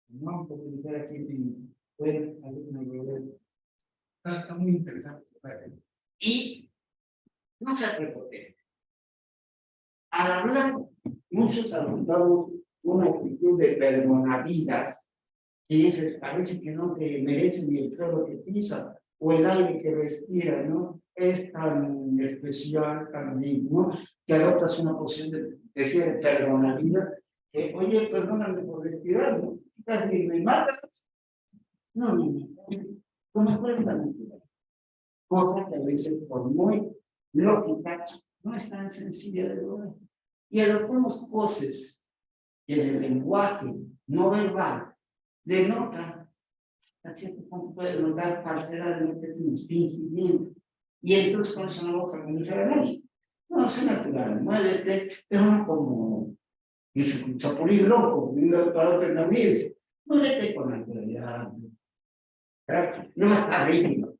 no, porque estar aquí en bueno, está muy interesante. Y no se prepotente. Al hablar, muchos adoptamos una actitud de perdonavidas, que es, parece que no te merecen ni el suelo que pisan, o el aire que respira, ¿no? Es tan especial, tan digno, que adoptas una posición de decir de perdonavida, que, oye, perdóname por respirar, ¿no? Casi me matas. No, ¿cómo fue la mentira? Cosa que a veces, por muy lógica, no es tan sencilla de lograr. Y adoptamos poses que en el lenguaje no verbal denota, a cierto punto puede denotar falsedad de lo que decimos, fingimiento. Y entonces con eso no vamos a conocer a nadie. No, es natural, muévete, pero no como un chapulín loco, viendo para otro en la audiencia. Muévete con naturalidad. No está rígido,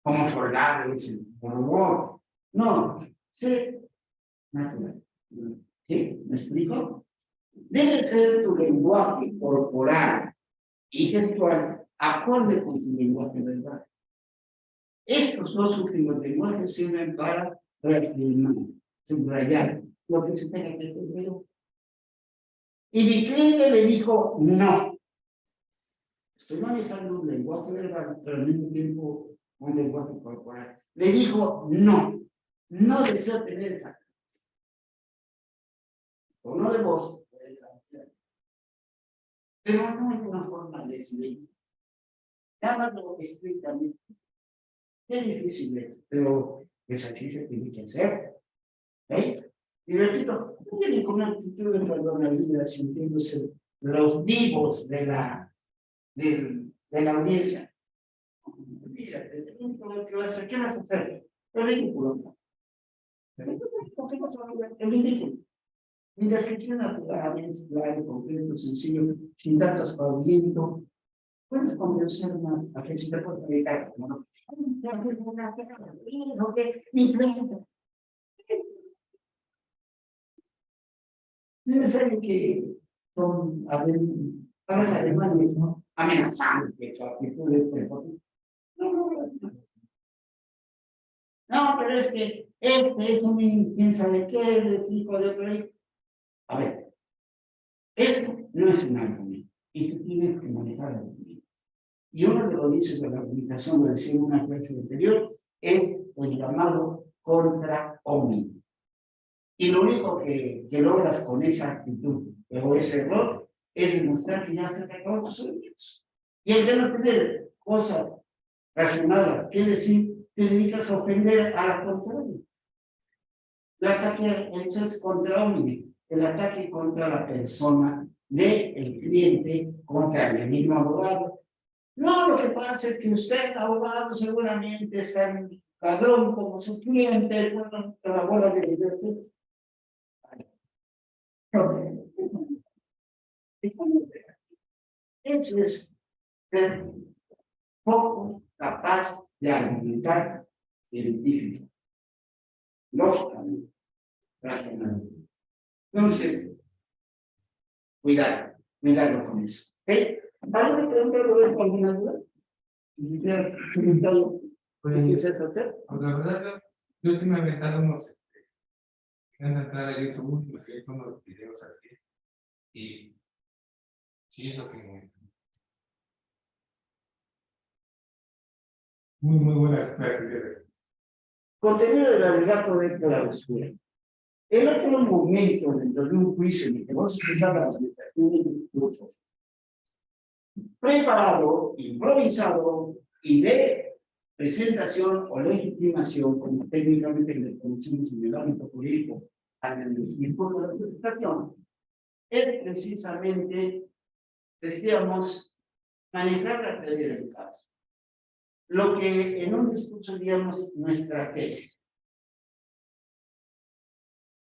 como soldado, por humor. No, sé natural. ¿Sí? ¿Me explico? Debe ser tu lenguaje corporal y gestual acorde con tu lenguaje verbal. Estos 2 últimos lenguajes sirven para reafirmar, subrayar lo que se tenga que hacer. Y mi cliente le dijo, no. Estoy manejando un lenguaje verbal, pero al mismo tiempo un lenguaje corporal. Le dijo, no. No deseo tener esa. Tono de voz. Pero no es una forma de decir. Llámalo estrictamente. Es difícil esto, pero es así se tiene que hacer. ¿Eh? Y repito, no tienen con una actitud de perdonabilidad sintiéndose los vivos de la audiencia. Mírate, ¿qué vas a hacer? Es ridículo. Es ridículo. Mientras que tiene una naturaleza clara, concreto, sencillo, sin tanto aspaviento, puedes convencer más a que si te puedes dedicar, ¿no? Debe ser que son alemanes, ¿no? Amenazantes, actitudes, no, pero es que este es un, quién sabe qué, el hijo de otro hijo. A ver, eso no es un argumento, y tú tienes que manejar el argumento. Y uno de los inicios de la argumentación, lo decía en una clase anterior, es el llamado contra hominem. Y lo único que logras con esa actitud o ese error es demostrar que ya se te acabó los sueños. Y al ya no tener cosas racionales que decir, te dedicas a ofender a la contraria. El ataque es contra hominem, el ataque contra la persona del cliente, contra el mismo abogado. No, lo que pasa es que usted, abogado, seguramente está en padrón como su cliente, con la bola de libertad. Eso es ser poco capaz de argumentar científico, lógicamente, racionalmente. Entonces, cuidado con eso. ¿Alguna pregunta o alguna duda? ¿Quieres preguntarlo? ¿Qué quieres hacer? Pues la verdad, yo sí me he aventado unos, en entrar a YouTube, me he hecho unos videos así, y sí, es lo que muy buenas clases de Contenido del alegato de la basura. El otro momento dentro de un juicio en el que vos utilizar las limitaciones de discurso preparado, improvisado y de presentación o legitimación, como técnicamente le conocemos en el ámbito jurídico, al discurso de la presentación, es precisamente, decíamos, manejar la teoría del caso. Lo que en un discurso digamos nuestra tesis.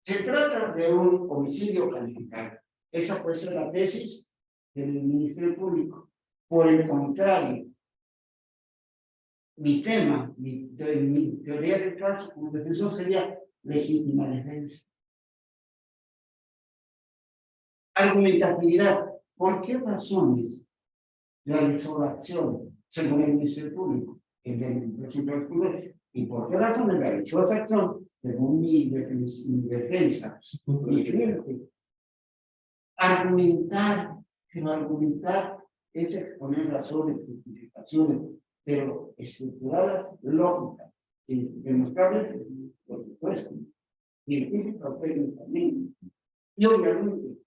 Se trata de un homicidio calificado. Esa puede ser la tesis del Ministerio Público. Por el contrario, mi tema, mi teoría del caso como defensor sería legítima defensa. Argumentatividad. ¿Por qué razones realizó la acción según el Ministerio Público? El del presidente del Poder. ¿Y por qué razones realizó esa acción según mi defensa? Mi cliente. Argumentar, pero argumentar es exponer razones, justificaciones, pero estructuradas, lógicas, y demostrables, por supuesto, científicas o técnicamente, y obviamente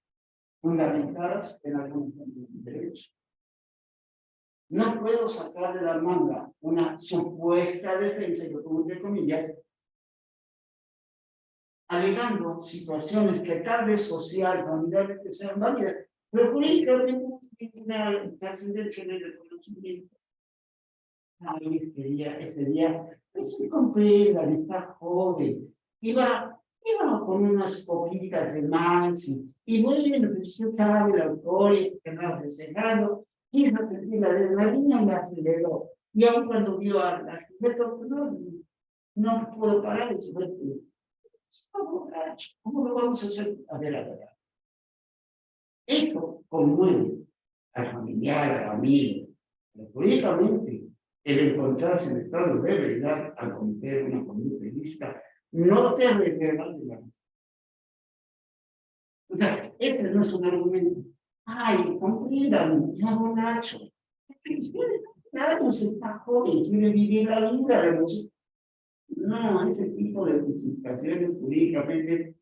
fundamentadas en algunos derechos. No puedo sacar de la manga una supuesta defensa, y lo pongo entre comillas, alegando situaciones que tal vez social, familiarmente sean válidas, pero jurídicamente no tiene una trascendencia en el reconocimiento. Este día, pues se comprendan, está joven, iba con unas poquitas de más, y bueno, pues yo estaba el autor, y estaba desenado, y la niña me aceleró, y aún cuando vio al arquitecto, no puedo parar, y se fue. ¿Cómo lo vamos a hacer? A ver. Esto conmueve al familiar, al amigo. Jurídicamente, el encontrarse en estado de ebriedad al cometer una conducta ilícita no te revela de la. O sea, este no es un argumento. Ay, comprendan, ya borracho. Claro, se está joven, quiere vivir la vida. No, este tipo de justificaciones jurídicamente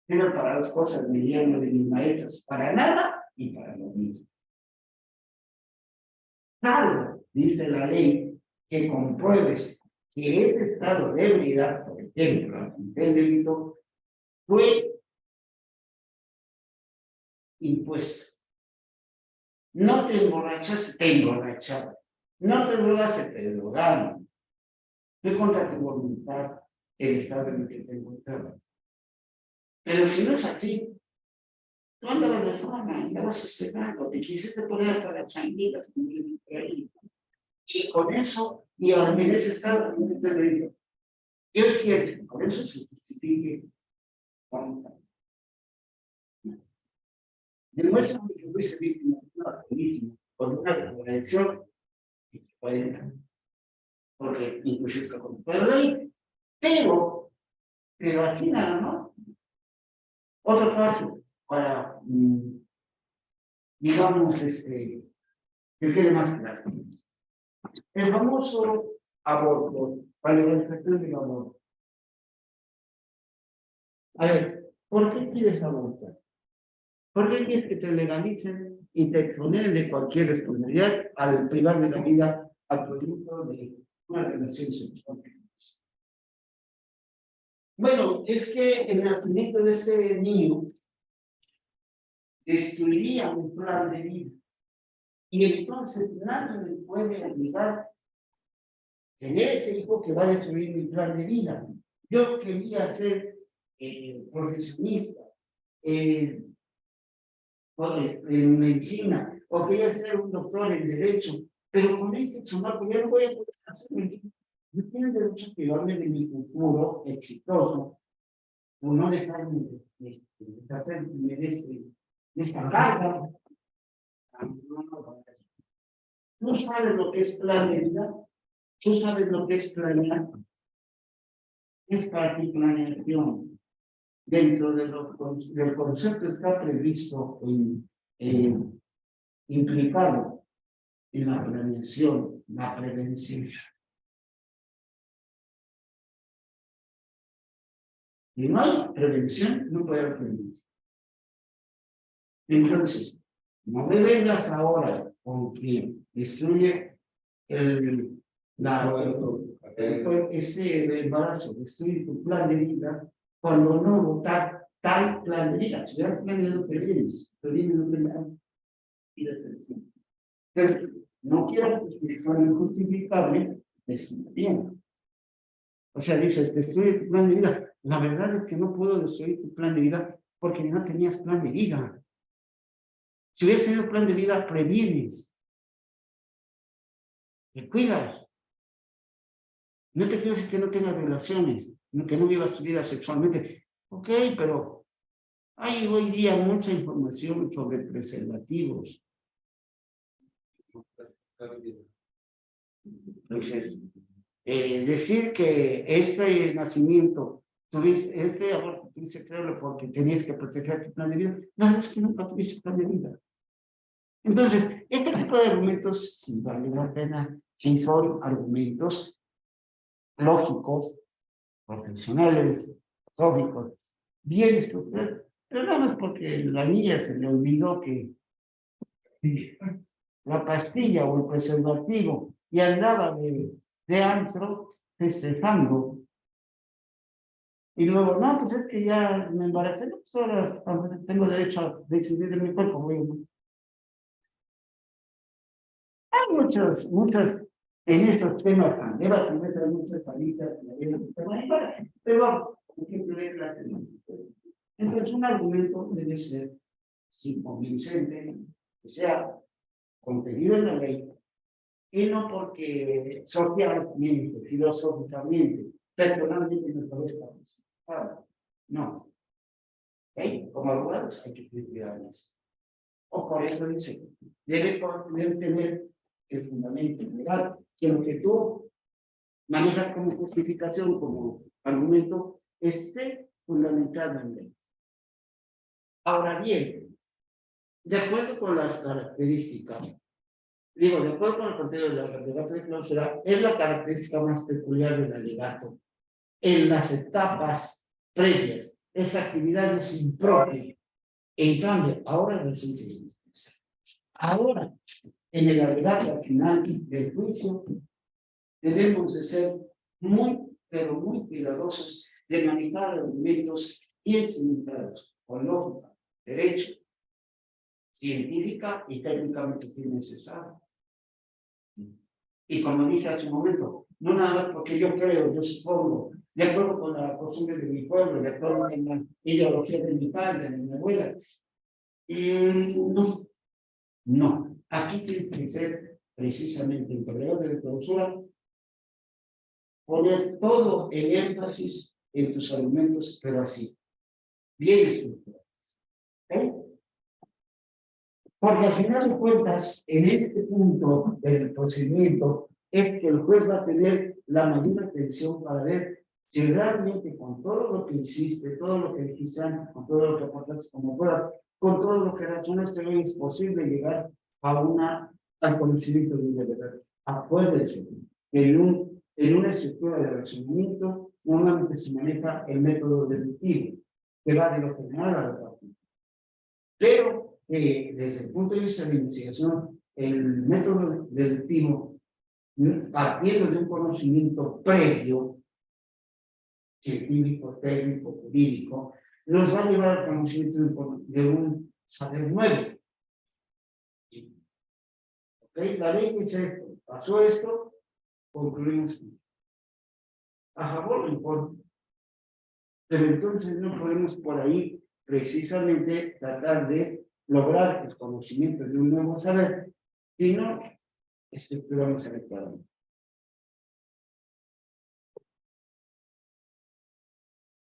tienen para dos cosas, me dieron de mis maestros, para nada y para lo mismo. Claro, dice la ley, que compruebes que ese estado de ebriedad, por ejemplo, el delito, fue impuesto. No te emborrachaste, te emborracharon. No te drogaste, te drogaron. Fue contra tu voluntad el estado en el que te encontrabas. Pero si no es así, Tú andabas de fama, andabas sosegado, te quisiste poner hasta las changuitas, y con eso, y ahora mereces cada momento de vida. ¿Qué quieres? Por eso se justifique. Demuestra que fuiste víctima de una política, con una contradicción, y se puede entrar. Porque incluso está con ley, pero así nada, ¿no? Otro caso, para, digamos, que quede más claro. El famoso aborto, para la infección del aborto. A ver, ¿por qué quieres abortar? ¿Por qué quieres que te legalicen y te exoneren de cualquier responsabilidad al privar de la vida al producto de una relación sexual? Bueno, es que el nacimiento de ese niño destruiría un plan de vida. Y entonces nadie me puede obligar tener ese hijo que va a destruir mi plan de vida. Yo quería ser profesionista en medicina, o quería ser un doctor en derecho, pero con este chamaco ya no voy a poder hacerlo. Yo tengo derecho a privarme de mi futuro exitoso, por no dejarme de hacerme de esta carga. ¿Tú sabes lo que es plan de vida? ¿Tú sabes lo que es planear? Es para ti planeación. Dentro de del concepto está previsto implicado en la planeación, la prevención. Si no hay prevención, no puede haber prevención. Entonces, no me vengas ahora con que destruye el embarazo, destruye tu plan de vida, cuando no votar tal plan de vida. Si hubieras planeado, previenes lo que pero no quiero que sea injustificable, es bien. O sea, dices, destruye tu plan de vida. La verdad es que no puedo destruir tu plan de vida porque no tenías plan de vida. Si hubieras tenido plan de vida, previenes. Te cuidas. No te quiero decir que no tengas relaciones, que no vivas tu vida sexualmente. Ok, pero hay hoy día mucha información sobre preservativos. Entonces, decir que este nacimiento, este aborto tuviste que hacerlo porque tenías que proteger tu plan de vida, no, es que nunca tuviste plan de vida. Entonces, este tipo de argumentos sí vale la pena, sí son argumentos lógicos, profesionales, lógicos, bien estructurados, pero nada más porque la niña se le olvidó que la pastilla o el preservativo y andaba de antro festejando. Y luego, no, pues es que ya me embaracé, no, pues ahora tengo derecho a decidir de mi cuerpo. Hay muchas, en estos temas tan debatibles, hay muchas salidas, pero hay que incluir la temática. Entonces, un argumento debe ser, sí, convincente, que sea contenido en la ley, y no porque socialmente, filosóficamente, personalmente me parezca. No. ¿Okay? Como abogados hay que cuidarnos. O por eso dice, debe tener el fundamento legal, que lo que tú manejas como justificación, como argumento, esté fundamentado en ley. Ahora bien, de acuerdo con las características, de acuerdo con el contenido del alegato de cláusula, es la característica más peculiar del alegato. En las etapas previas, esa actividad es impropia. En cambio, ahora resulta indispensable. Ahora, en el alegato al final del juicio, debemos de ser pero muy cuidadosos de manejar argumentos bien cimentados, con lógica, derecho, científica y técnicamente si necesario. Y como dije hace un momento, no nada más porque yo creo, yo supongo, de acuerdo con la costumbre de mi pueblo, de acuerdo con la ideología de mi padre, de mi abuela, No, no. Aquí tiene que ser precisamente el proveedor de clausura, poner todo el énfasis en tus argumentos, pero así, bien estructurados. ¿Eh? Porque al final de cuentas, en este punto del procedimiento, es que el juez va a tener la mayor atención para ver si realmente con todo lo que hiciste, todo lo que dijiste antes, con todo lo que aportaste como pruebas, con todo lo que razonaste hoy, es posible llegar al conocimiento de una verdad. Acuérdense, en una estructura de razonamiento, normalmente se maneja el método deductivo, que va de lo general a lo práctico. Pero desde el punto de vista de la investigación, el método deductivo, partiendo de un conocimiento previo, científico, técnico, jurídico, nos va a llevar al conocimiento de un saber nuevo. ¿Okay? La ley dice esto, pasó esto, concluimos. A favor o en contra. Pero entonces no podemos por ahí precisamente tratar de lograr el conocimiento de un nuevo saber, sino estructuramos adecuadamente.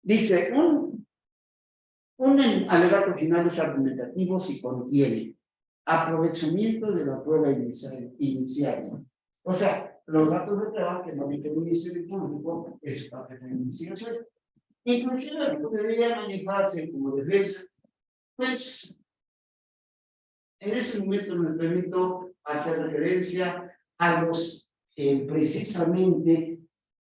Dice, un alegato final es argumentativo si contiene aprovechamiento de la prueba inicial. O sea, los datos de prueba que no el Ministerio Público es parte de la investigación. Inclusive podría manejarse como defensa, pues en ese momento me permito hacer referencia a los precisamente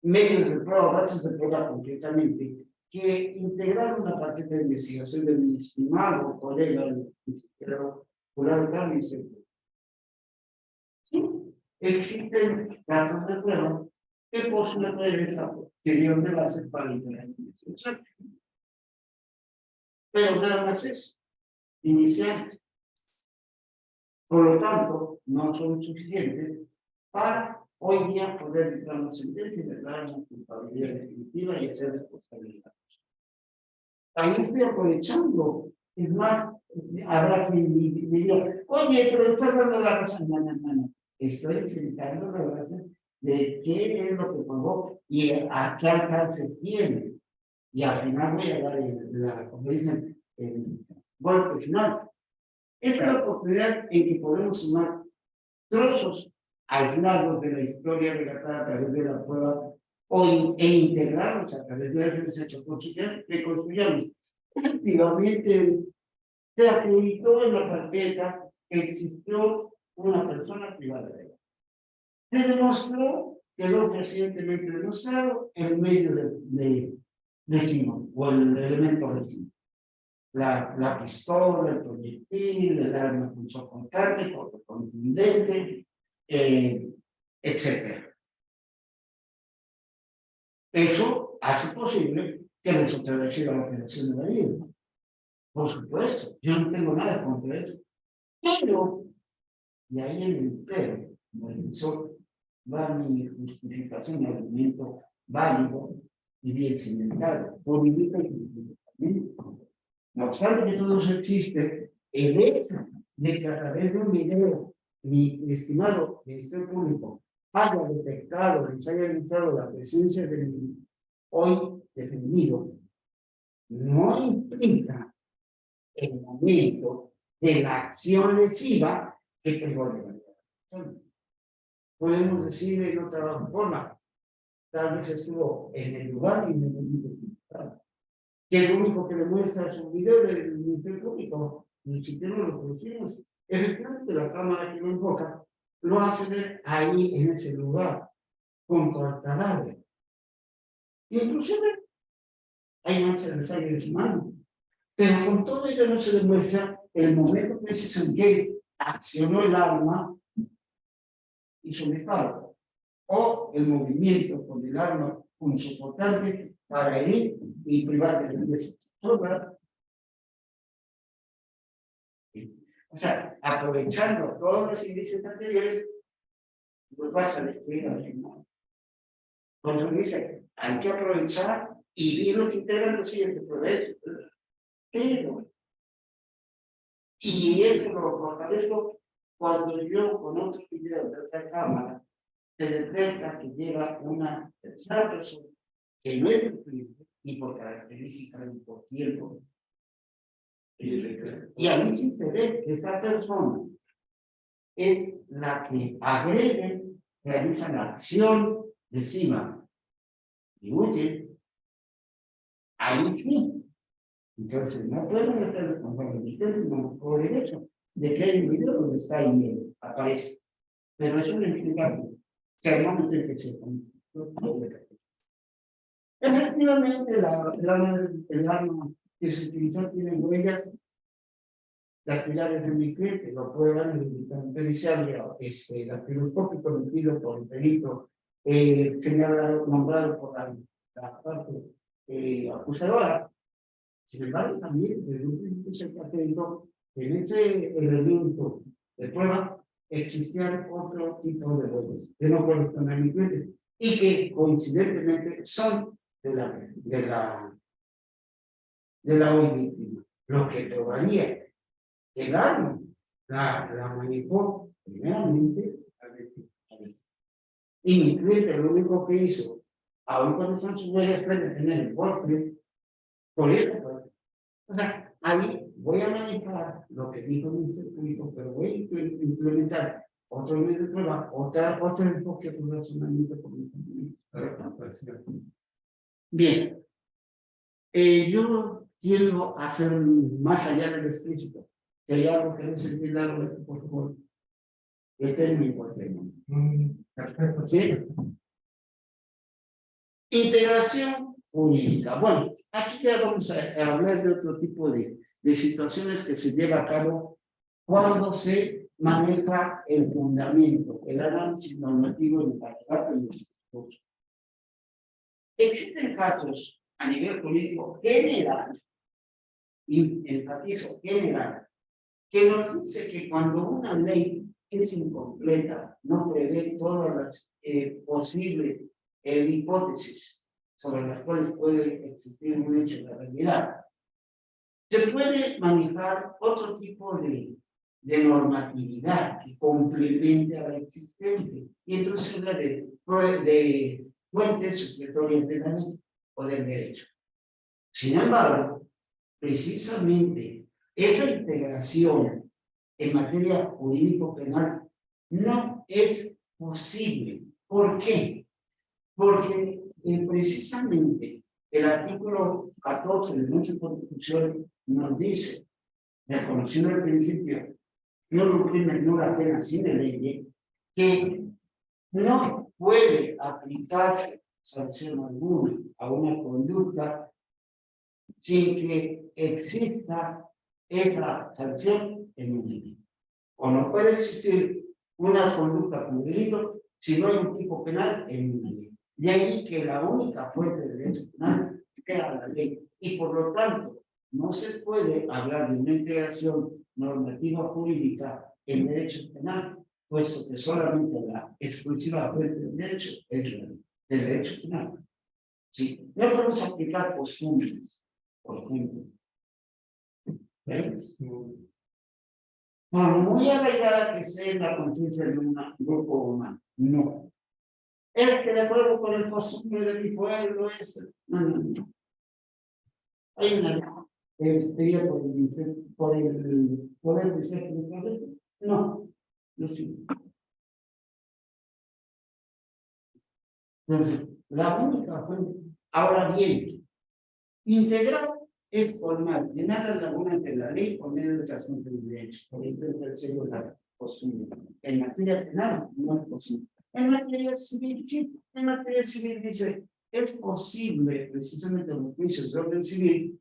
medios de prueba, datos de prueba concretamente, que integraron la paquete de investigación de mi estimado colega, el secretario Julián Carlos. Sí, existen datos de prueba que poseen esa posterior de base para integrar la investigación. Pero nada más es inicial. Por lo tanto, no son suficientes para hoy día poder dictar una sentencia y declarar una culpabilidad definitiva y hacer responsabilidad. Ahí estoy aprovechando. Es más, habrá quien diga, oye, pero estás dando la razón. No. Estoy explicando la razón de qué es lo que pagó y a qué alcance tiene. Y al final voy a dar como dicen, el golpe final. Esta es la oportunidad en que podemos sumar trozos aislados de la historia relatada a través de la prueba e integrarlos a través de las hechos que construyamos. Efectivamente, se acreditó en la carpeta que existió una persona privada de ella. Se demostró, quedó recientemente demostrado, el medio de Simón, o el elemento de Simón. La pistola, el proyectil, el arma punzocortante, contundente, etc. Eso hace posible que les observe la operación de la vida. Por supuesto, yo no tengo nada contra eso. Pero, y ahí en el pero, como eso va mi justificación, mi argumento válido y bien cimentado. Por mi vida y no obstante que todo eso existe, el hecho de que a través de un video, mi estimado Ministerio Público haya detectado, les haya demostrado la presencia del hoy defendido, no implica el momento de la acción lesiva que privó de la libertad. Podemos decir en otra forma, tal vez estuvo en el lugar y en el momento equivocado. Que es lo único que demuestra su video del Ministerio Público, ni siquiera lo conocimos. Efectivamente, la cámara que lo enfoca lo hace ver ahí en ese lugar, junto al cadáver. Inclusive hay manchas de sangre en su mano. Pero con todo ello no se demuestra el momento preciso en que accionó el arma y su disparo, o el movimiento con el arma punzocortante para herir y privar de la vida. O sea, aprovechando todos los indicios anteriores, pues vas a destruir a alguien, ¿no? Por eso dice, hay que aprovechar y bien los que integran los siguientes progresos. Pero Y eso lo fortalezco cuando yo con otro video de otra cámara se detecta que llega una tercera persona que no es el cliente y por características y por tiempo. Y a mí sí se ve que esa persona es la que agrede, realiza la acción encima y huye. Ahí sí. Entonces, no pueden estar responsabilidades por el hecho de que hay un video donde está ahí, aparece. Pero eso no implica que al momento en que se efectivamente, el arma que se utilizó tiene huellas dactilares de mi cliente, lo prueban en el dictamen pericial, dactiloscópico emitido por el perito señalado, nombrado por la parte acusadora. Sin embargo, también desde un principio se acreditó que en ese elemento de prueba existían otro tipo de huellas que no corresponden a mi cliente y que coincidentemente son de la hoy víctima, lo que probaría que el arma la manejó primeramente y mi cliente lo único que hizo, aún cuando son sus huellas, fue detener el golpe por eso. O sea, ahí voy a manejar lo que dijo mi circuito, pero voy a implementar otro medio de prueba, otro enfoque de razonamiento por mi conocimiento. Bien. Yo quiero hacer más allá del explícito. Si hay algo que no se entienda, por favor, este es mi problema. Perfecto. ¿Sí? Integración jurídica. Bueno, aquí ya vamos a hablar de otro tipo de situaciones que se lleva a cabo cuando se maneja el fundamento, el análisis normativo de la institutos. Existen casos a nivel jurídico general, y enfatizo general, que nos dice que cuando una ley es incompleta, no prevé todas las posibles hipótesis sobre las cuales puede existir un hecho de realidad, se puede manejar otro tipo de normatividad que complemente a la existente, y entonces habla de fuentes supletorias de la ley o del derecho. Sin embargo, precisamente esa integración en materia jurídico-penal no es posible. ¿Por qué? Porque precisamente el artículo 14 de nuestra Constitución nos dice, reconociendo el principio, no crimen, no la pena sin ley, que no puede aplicarse sanción alguna a una conducta sin que exista esa sanción en un delito. O no puede existir una conducta como delito si no hay un tipo penal en una ley. De ahí que la única fuente de derecho penal sea la ley. Y por lo tanto, no se puede hablar de una integración normativa jurídica en derecho penal, puesto que solamente la exclusiva fuente de derecho es la ley, el derecho penal. Sí, no podemos aplicar costumbres, por ejemplo. ¿Ves? No voy a llegar a que sea la conciencia de un grupo humano. No. Es que de acuerdo con el costumbre de mi pueblo es. No. Hay una ley expedida por el poder de ser de no sí. Entonces, la única fuente. Ahora bien, integrar es formar, llenar las lagunas de la ley por medio de otras de derechos, por ejemplo, el sello de la costumbre. En materia penal no es posible. En materia civil, sí, en materia civil dice, es posible, precisamente en los juicios de orden civil,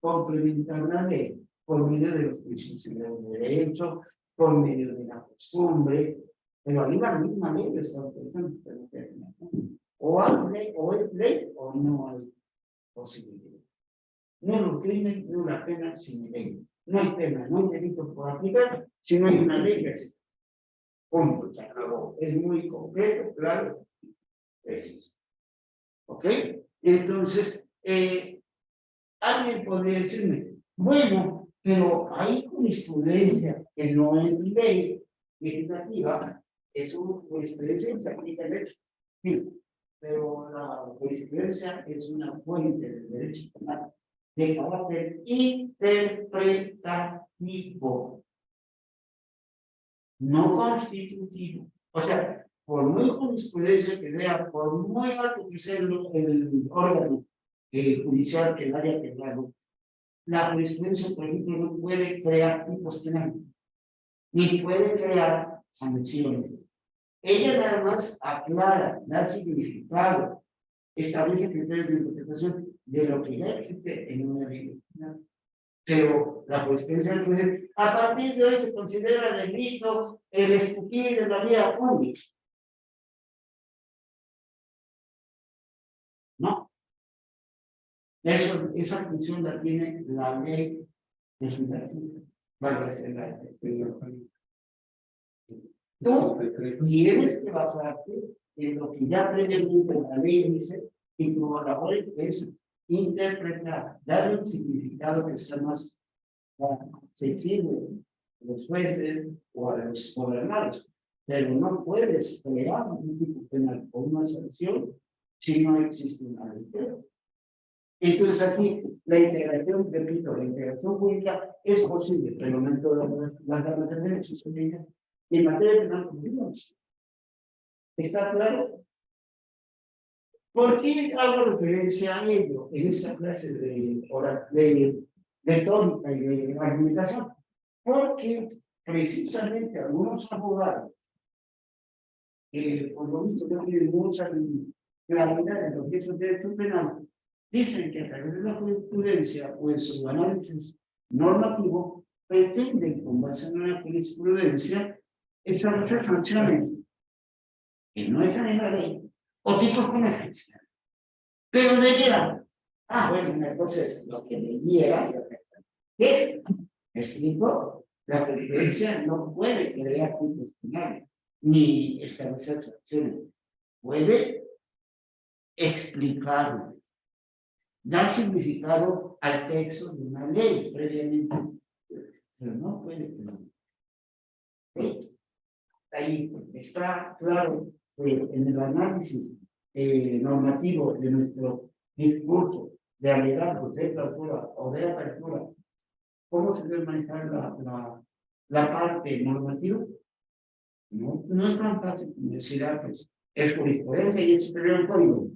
complementar la ley por medio de los juicios de derecho, por medio de la costumbre, pero ahí la misma ley lo está autorizando. O hay ley, o es ley, o no hay posibilidad. No crimen, no la pena sin ley. No hay pena, no hay delito por aplicar, si no hay una ley que existe. Punto, se acabó. Es muy concreto, claro, preciso. ¿Ok? Entonces, alguien podría decirme, bueno, Pero hay jurisprudencia que no es ley legislativa, es una jurisprudencia que se aplica en derecho. Sí, pero la jurisprudencia es una fuente del derecho penal de carácter interpretativo, no constitutivo. O sea, por muy jurisprudencia que vea, por muy alto que sea el órgano judicial que la haya creado, la jurisprudencia, por ejemplo, no puede crear tipos penales, ni puede crear sanciones. Ella nada más aclara, da significado, establece criterios de interpretación de lo que ya existe en una ley. Pero la jurisprudencia no puede, a partir de hoy se considera delito el escupir en la vía pública. No. Esa función la tiene la ley legislativa. Tú tienes que basarte en lo que ya previamente la ley dice y tu labor es interpretar, darle un significado que sea más accesible a los jueces o a los gobernados. Pero no puedes crear un tipo penal o una sanción si no existe una ley. Entonces aquí la integración, repito, la integración pública es posible, pero no en todas las garantías de su vida. Y en materia penal, como digo, ¿está claro? ¿Por qué hago referencia a ello en esta clase de tónica y de argumentación? Porque precisamente algunos abogados, por lo visto no tienen mucha claridad en lo que es el derecho penal, dicen que a través de la jurisprudencia o en su análisis normativo pretenden, con base en una jurisprudencia, establecer sanciones que no están en la ley o tipos penales. Pero debieran. Bueno, entonces lo que debiera es, explico, la jurisprudencia no puede crear tipos penales ni establecer sanciones. Puede explicarlo, dar significado al texto de una ley previamente, pero no puede crear. ¿Sí? Ahí está claro en el análisis normativo de nuestro discurso de alegatos de clausura o de apertura, cómo se debe manejar la parte normativa. No es tan fácil como decir, pues, es jurisprudencia y es superior al código.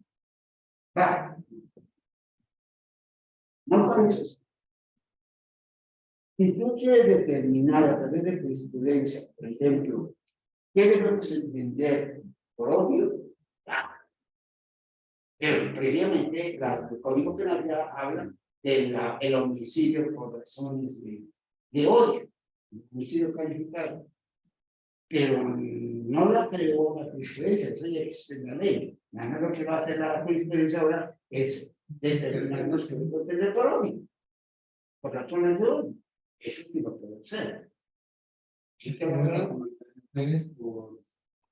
Va. No parece. Si tú quieres determinar a través de jurisprudencia, por ejemplo, ¿qué debemos entender por obvio? Pero previamente, el Código Penal ya habla del homicidio por razones de odio, homicidio calificado. Pero no la creó la jurisprudencia, eso ya existe en la ley. Nada más lo que va a hacer la jurisprudencia ahora es determinar los delitos de por odio, por razones de odio. Eso sí lo puede hacer.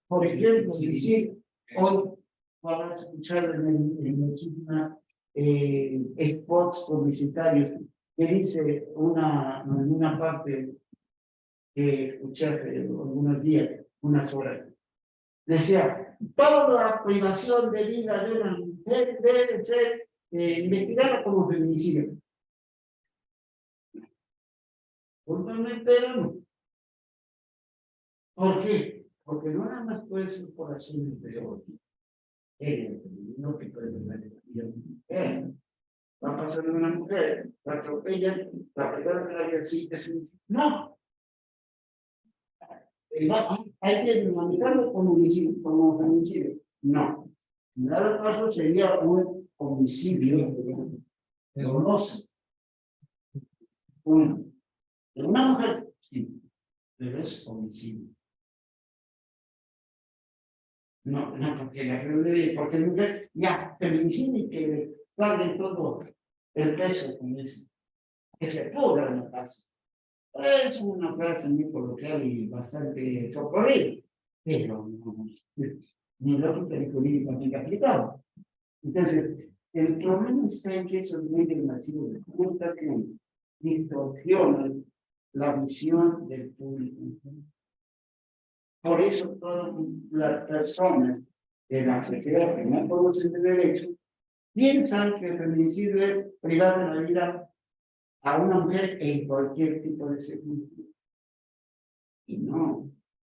Por ejemplo, decir, hoy vamos a escuchar en spots publicitarios que dice en una parte que escuché hace algunos días, unas horas, decía, toda la privación de vida de una mujer debe ser investigada como feminicidio. ¿Por qué no esperamos? ¿Por qué? Porque no nada más puede ser por razones de odio. No que puede ser va a pasar de una mujer, la atropellan, la pegaron en la vida así, es un... No. Hay que manejarlo como homicidio. No. En dado caso sería un homicidio doloso. Uno. De una mujer, sí, pero es homicidio. No, porque la porque la mujer, ya, feminicidio y que pague todo el peso con eso. Que se pudra en la casa. Es una frase muy coloquial y bastante socorrida, pero ni lógica ni jurídicamente aplicable. Entonces, el problema está en que eso es muy demasiado de culta distorsionan la visión del público. Por eso todas las personas de la sociedad que no conocen de derecho piensan que el feminicidio es privar de la vida a una mujer en cualquier tipo de circunstancia. Y no.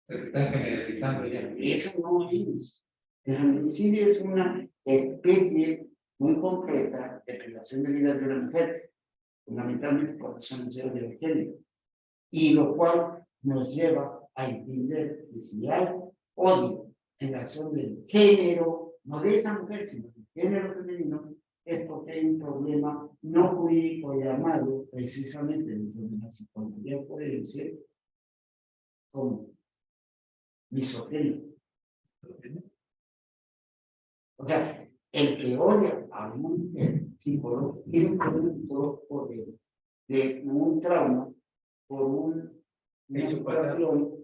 Se están generalizando ya. Eso no es. El feminicidio es una especie muy concreta de privación de vida de una mujer, fundamentalmente por razones de género, y lo cual nos lleva a entender que si hay odio en razón del género, no de esa mujer, sino del género femenino, es porque hay un problema no jurídico llamado precisamente dentro de la psicología forense como misoginia. O sea, el que odia a una mujer psicólogo tiene un problema de un trauma por una situación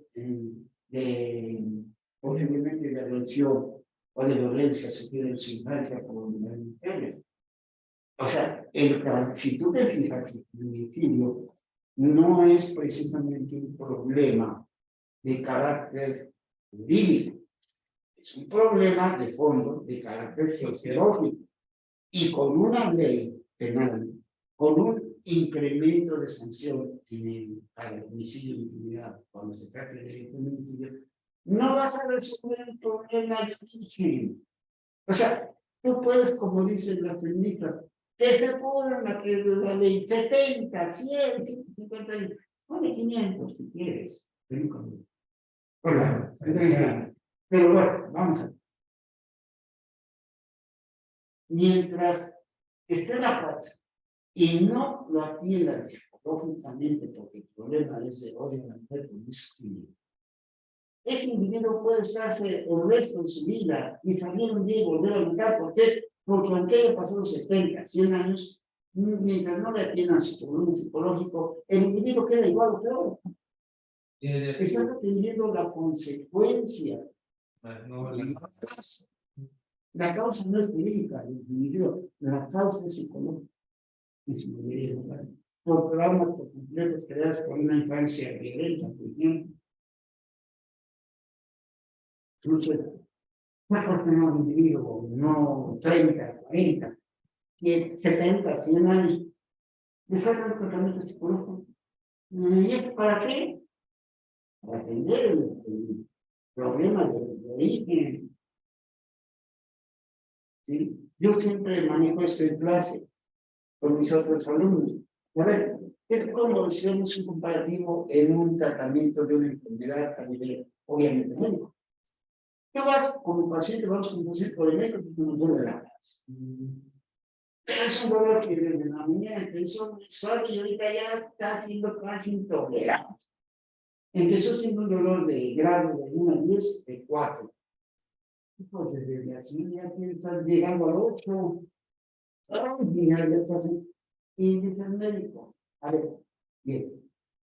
de posiblemente de agresión o de violencia sufrida en su infancia por las mujeres. O sea, si tú te fijas, el feminicidio no es precisamente un problema de carácter jurídico, es un problema de fondo de carácter sociológico y con una ley penal, con un incremento de sanción para el homicidio de impunidad, cuando se trata de feminicidio, no vas a resolver el problema de origen. O sea, tú puedes, como dicen las feministas, que se pudran la ley 70, 100, 150 años, pone 500 si quieres. Hola, pero bueno, vamos a ver. Mientras esté la causa y no lo atiendan psicológicamente porque el problema es de odio a la mujer con discriminación, ese individuo puede estarse el resto de su vida y salir un día y volver a luchar. ¿Por qué? Porque aunque haya pasado 70, 100 años, mientras no le atiendan su problema psicológico, el individuo queda igual o peor. Están atendiendo la consecuencia. No, La causa no es jurídica, la causa es psicológica. Por traumas por completos creados por una infancia violenta, por ejemplo. Mejor tener un individuo, no 30, 40, 70, 100 años, le sacan el tratamiento psicológico. ¿Y esto para qué? Para atender el problema de origen. ¿Sí? Yo siempre manejo esto en clase con mis otros alumnos. A ver, es como hacemos un comparativo en un tratamiento de una enfermedad a nivel, obviamente, médico. ¿Qué vas como paciente? Vamos con un paciente por el médico porque nos duele la cabeza. Pero es un dolor que desde la mañana empezó muy suave y ahorita ya está siendo casi intolerable. Empezó siendo un dolor de grado de 1 a 10, de 4. Entonces, desde así ya estás llegando al 8. Ay, ya estás así. Y dice el médico, a ver, bien,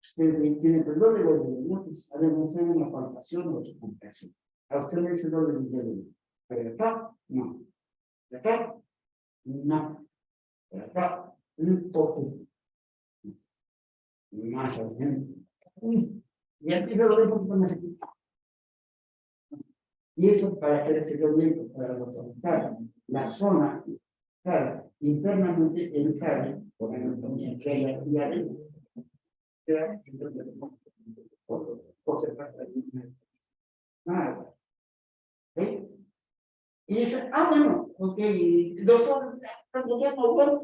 usted tiene perdón de los minutos, a ver, no tiene una palpación o circunstancia. A usted le dice dolor de dedo. Pero acá, no. De acá, no. Pero acá, un poco. Más o menos. Y empieza a doler un poquito más aquí. Y eso para que se doble, para localizar la zona, claro, internamente el sabe, por anatomía que hay aquí arriba. O se pasa nada. ¿Sí? Y dice, bueno, ok, doctor, ya no aguanto,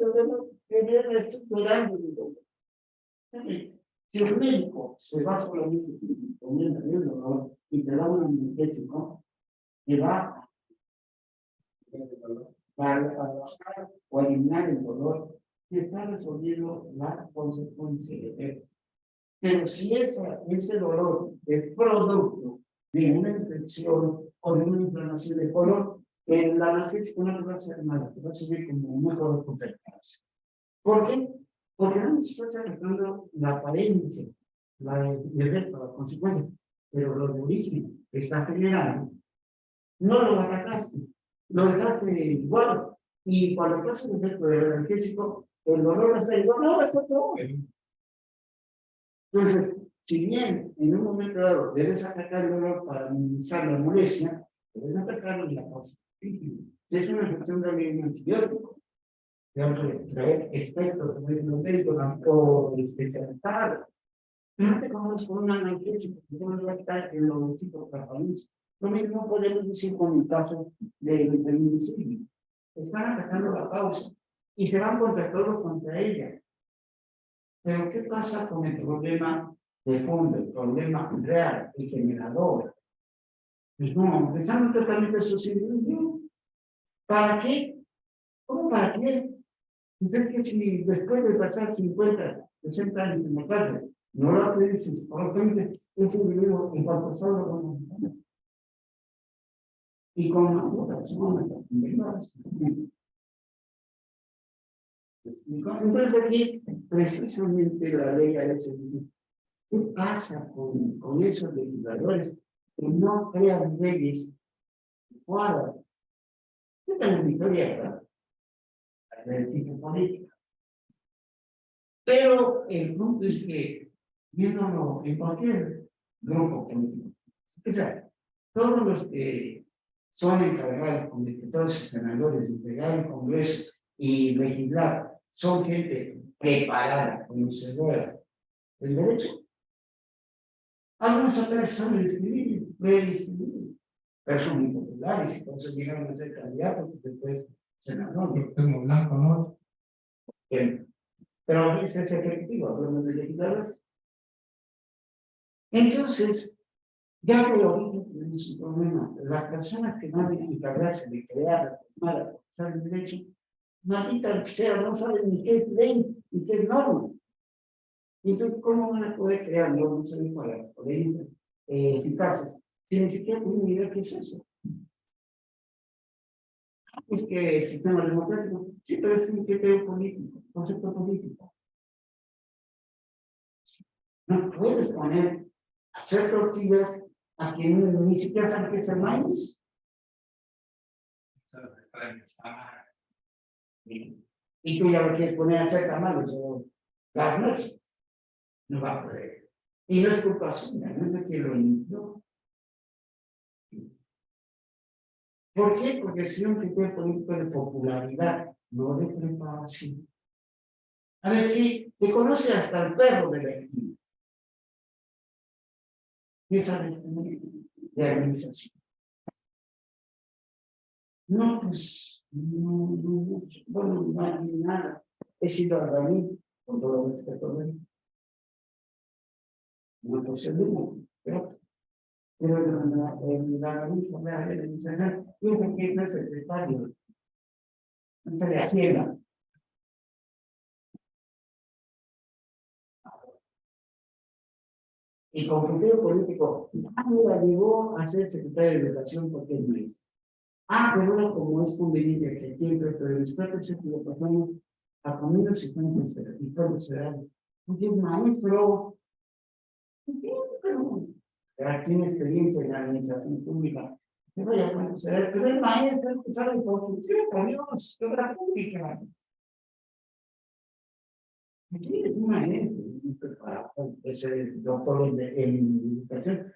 estoy llorando. Si el médico se va solamente poniendo el dolor y te da un analgésico, que va para bajar o eliminar el dolor, se está resolviendo la consecuencia de él. Pero si ese dolor es producto de una infección o de una inflamación de color, el analgésico no te va a hacer nada, te va a servir como un mejor compensación. ¿Por qué? Porque no estás tratando la apariencia, el efecto, la consecuencia, pero lo de origen que está generando, no lo atacaste, lo dejaste igual. Y cuando pasa el efecto del analgésico, el dolor es el dolor, es otro. Entonces, si bien en un momento dado debes atacar el dolor para minimizar la molestia, debes atacarlo en la causa. Si es una afección de un antibiótico, tengo que traer expertos de médico o especializados. No te conoces con una analgésica, porque no va a estar en los tipos de país. Lo mismo podemos decir con el caso del feminicidio. Están atacando la causa y se van contra todos contra ella. Pero ¿qué pasa con el problema de fondo, el problema real, el generador? Pues no, estamos totalmente sucediendo. ¿Para qué? ¿Cómo para qué? Entonces, que si después de pasar 50, 60 años en la cárcel, no lo aprendices, probablemente ese individuo en cuanto solo con y con una persona entonces aquí precisamente la ley a veces dice, ¿qué pasa con esos legisladores que no crean leyes adecuadas? ¿Qué tal victoria, verdad? Del tipo político. Pero el punto es que, viéndolo en cualquier grupo político, o sea, todos los que son encargados, como diputados y senadores, de entregar el Congreso y legislar, son gente preparada, conocedora del derecho. Algunos apenas saben escribir, leer y escribir, pero son muy populares y por eso llegaron a ser candidatos y después senadores. Tengo blanco, ¿no? Pero ese es efectivo, hablamos de legisladores. Entonces, ya de origen tenemos un problema. Las personas que no deben encargarse de crear, reformar, acusar el derecho, maldita sea, no saben ni qué es ley ni qué es norma. Y entonces, ¿cómo van a poder crear normas adecuadas, poder eficaces, si ni siquiera tienen ni idea qué es eso? Es que el sistema democrático, sí, pero es un criterio político, concepto político. No puedes poner hacer tortillas a quien ni siquiera sabe qué es el maíz. Y tú ya lo quieres poner a hacer tamales o las noches. No va a poder. Y no es culpa suya, no es de quien lo inició. ¿Por qué? Porque si un criterio político de popularidad, no de preparación. A ver, si te conoce hasta el perro de la esquina. ¿Qué sabes de administración? No, pues, no, bueno, no hay nada. He sido albañil, con todo el respeto de él. Una cuestión de uno, pero la albañil fue la administración, tiene que ser secretario, no de Hacienda. Y con criterio político, mira, llegó a ser secretario de Educación porque es maestro. Pero ahora como es conveniente que tiempo de los 4 lo pasamos a comer y todo será. Porque es maestro. Pero ya tiene experiencia en la administración pública. Que vaya a será, pero es maestro, que sabe por qué, por Dios, de obra pública. Aquí es un maestro, para ser doctor en educación.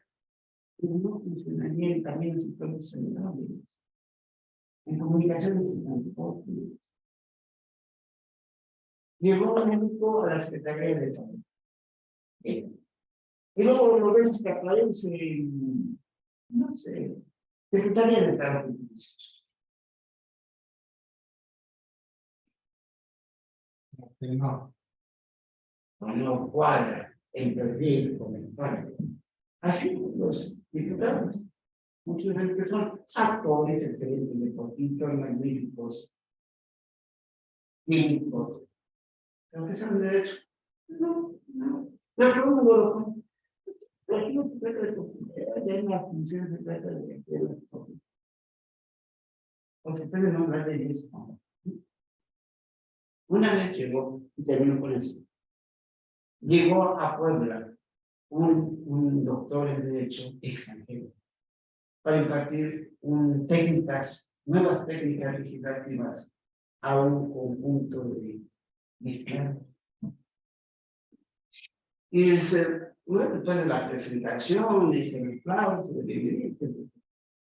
Pero no funcionaría también en sectores sanitarios. En comunicaciones y transportes. Llegó a México a la Secretaría de Salud. Y luego lo vemos que aparece, no sé, Secretaría de Salud. No. No cuadra el perfil con el padre. Así los diputados. Muchos de ellos que son actores, excelentes deportistas, magníficos, químicos. Pero que son de derecho. No. Pero todo el mundo lo conoce. Aquí no se trata de popularidad, ya en la función se trata de las cosas. O se puede nombrar de eso. Una vez llegó, y termino con eso, llegó a Puebla un doctor en Derecho extranjero para impartir nuevas técnicas legislativas a un conjunto Y bueno, después de la presentación, el aplauso,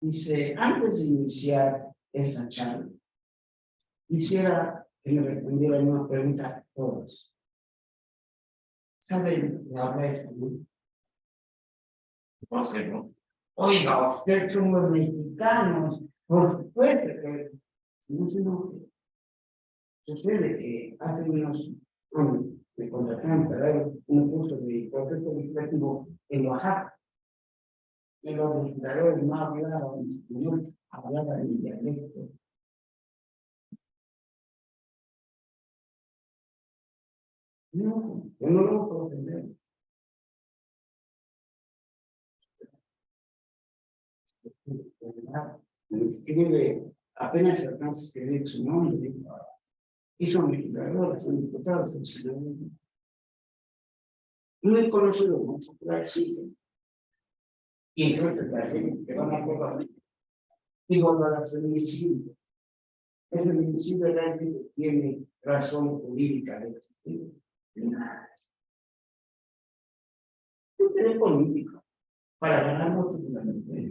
dice, antes de iniciar esta charla, quisiera que me respondieran una pregunta a todos. ¿Saben hablar español? Pues que no. Oiga, ustedes somos mexicanos, por supuesto que no se enoje. Sucede que hace unos años me contrataron para dar un curso de proceso legislativo en Oaxaca. Y los legisladores no hablaban español, hablaban en dialecto. No, yo no lo puedo entender. Me escribe, apenas se alcanza a escribir su nombre, y son legisladores, son diputados, son senadores. Muy conocido, mucho por existe. Y entonces la gente que van a acabar, y cuando a la feminicidio, el feminicidio realmente tiene razón jurídica de existir. Nada. Es político, para ganar votos de la gente.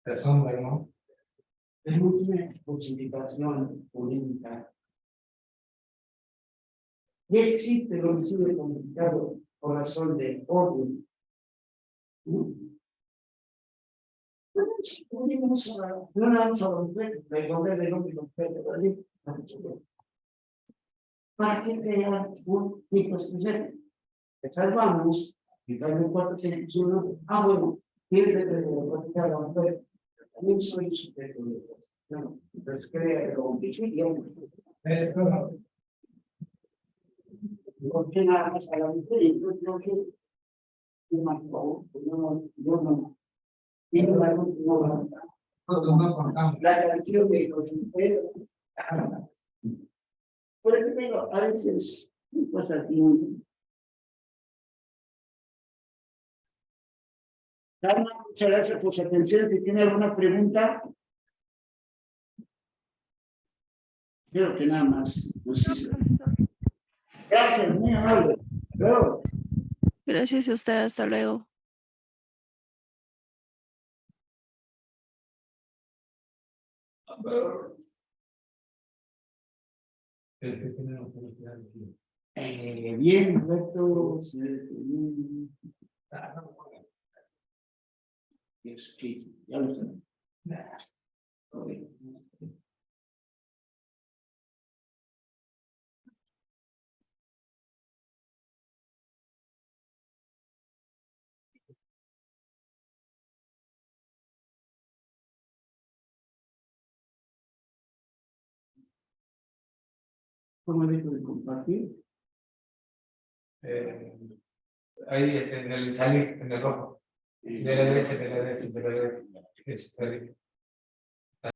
Te asombra, ¿no? Es mucha justificación política. Y existe el homicidio calificado por razón de odio. No vamos a romper el hombre completo, ¿vale? ¿Para qué crear un tipo especial? Te salvamos, y tal cuatro que uno, bueno, tiene que platicar la mujer. También soy sujeto de cosas. No, entonces crea el hombre, y ¿por qué nada más a la mujer? Y yo creo que yo no. Y no la canción de los mujeres. Por eso digo, a veces, cosas así. Carmen, muchas gracias por su atención. Si tiene alguna pregunta, creo que nada más. No sé si... Gracias, muy amable. Luego. Gracias a usted, hasta luego. Bien, Roberto. Ya lo sé. ¿Cómo dejo de compartir? Ahí en el salir, en el rojo. De la derecha, de la derecha, de la derecha.